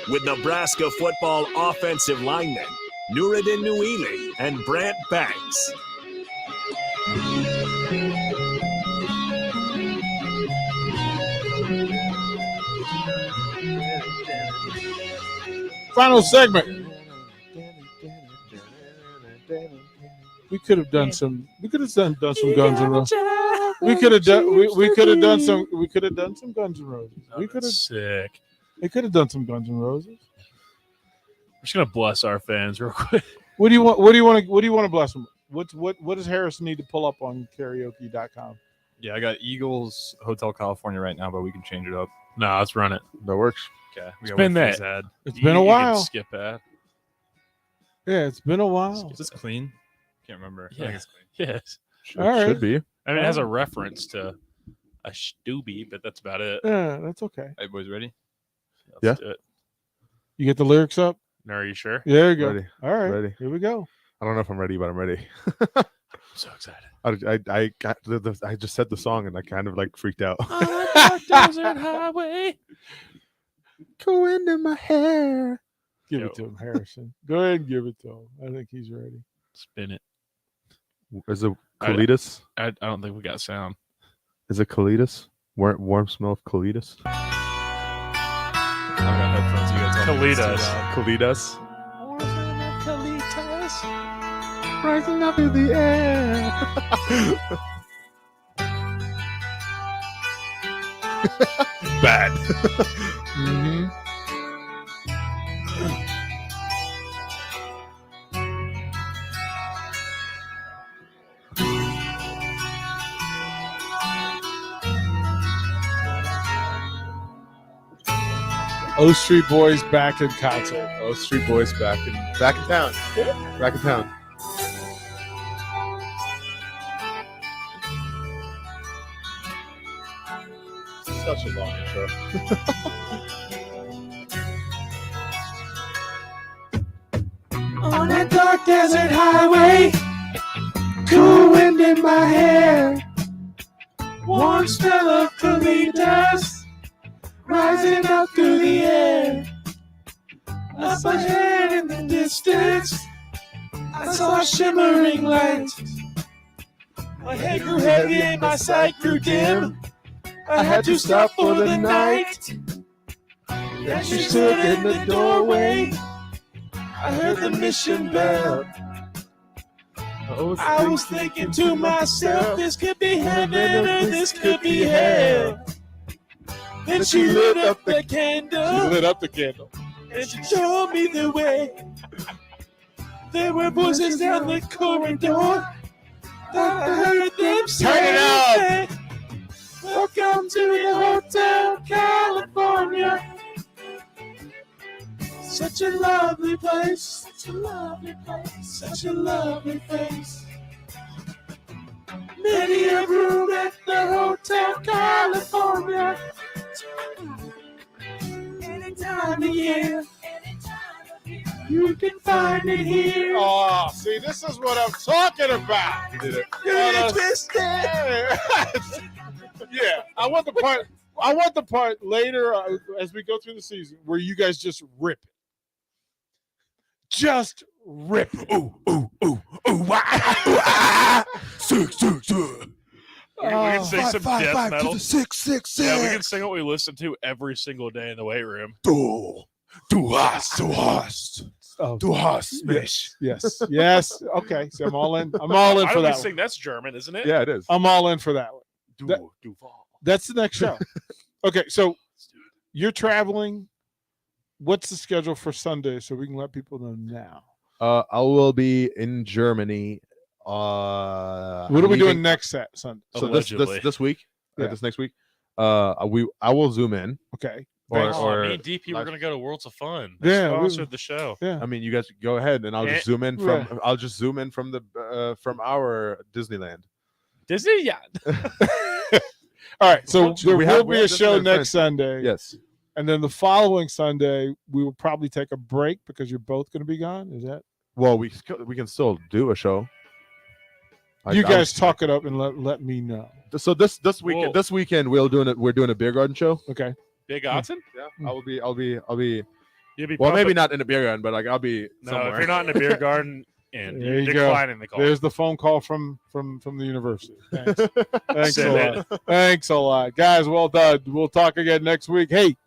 with Nebraska football offensive linemen Nouredin Nouili and Brant Banks. Final segment. We could have done some. We could have done some Guns N' Roses. We could have done. We could have done some. We could have done some Guns N' Roses. We could have. Sick. They could have done some Guns N' Roses. We're just gonna bless our fans real quick. What do you want? What do you want to? What do you want to bless them? What does Harris need to pull up on karaoke.com? Yeah, I got Eagles Hotel California right now, but we can change it up. No, let's run it. That works. Okay. It's been that. It's been a while. Skip that. Yeah, it's been a while. Is this clean? Can't remember. Yeah. I think it's clean. Yes. All right. Should be. I mean, it has a reference to a Stubby, but that's about it. Yeah, that's okay. Hey, boys, ready? Let's do it. You get the lyrics up? No, are you sure? Yeah, there you go. Ready. All right. Ready. Here we go. I don't know if I'm ready, but I'm ready. I'm so excited. I just said the song and I kind of like freaked out. On a dark desert highway. Go into my hair. Give it to him, Harrison. Go ahead and give it to him. I think he's ready. Spin it. Is it colitas? I don't think we got sound. Is it colitas? Warm smell of colitas? I got headphones. You guys all make this Colitas. too loud. Rising up in the air. Bad. Mm-hmm. O Street Boys back in concert. O Street Boys back in town. Back in town. Such a long intro. On that dark desert highway, cool wind in my hair, warm smell of colitas rising up through the air. Up ahead in the distance, I saw a shimmering light. My head grew heavy, my sight grew dim. I had to stop for the night. Then she stood in the doorway. I heard the mission bell. I was thinking to myself, this could be heaven or this could be hell. Then she lit up the candle. She lit up the candle. And she showed me the way. There were voices down the corridor. I heard them say, turn it up. Welcome to the Hotel California. Such a lovely place. Such a lovely place. Such a lovely place. Many a room at the Hotel California. Any time of year. You can find it here. Oh, see, this is what I'm talking about. You did it. You're twisted. Yeah, I want the part later as we go through the season where you guys just rip it. Just rip it. Ooh, ah. We can sing some death metal. 666. Yeah, we can sing what we listen to every single day in the weight room. Du hast. Oh, Du hast mich. Yes. Okay, so I'm all in. I'm all in Why for don't we that sing? one. That's German, isn't it? Yeah, it is. I'm all in for that one. That's the next show. Okay, so you're traveling. What's the schedule for Sunday so we can let people know now? I will be in Germany. What are we doing next Sunday? So this week, Yeah. this next week, I will zoom in. Okay. Or me and DP were gonna go to Worlds of Fun. Yeah, Sponsored the show. Yeah. I mean, you guys go ahead, and I'll just zoom in from. I'll just zoom in from the from our Disneyland. Disney, yeah. All right, so there will be a Disneyland show friends. next Sunday. Yes. And then the following Sunday, we will probably take a break because you're both going to be gone. Is that? Well, we can still do a show. You guys talk it up and let me know. So this weekend we're doing a beer garden show. Okay. Big Otten? Yeah, I'll be. You'll be Well, maybe pumping- not in a beer garden, but like I'll be No, somewhere. if you're not in a beer garden, and There you're you go. declining the call. There's the phone call from the university. Thanks. Thanks Send a it. lot. Thanks a lot, guys. Well done. We'll talk again next week. Hey,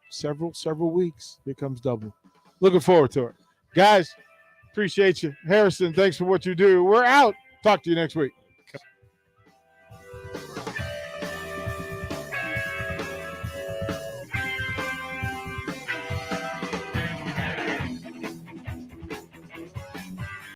several weeks. Here comes double. Looking forward to it, guys. Appreciate you, Harrison. Thanks for what you do. We're out. Talk to you next week.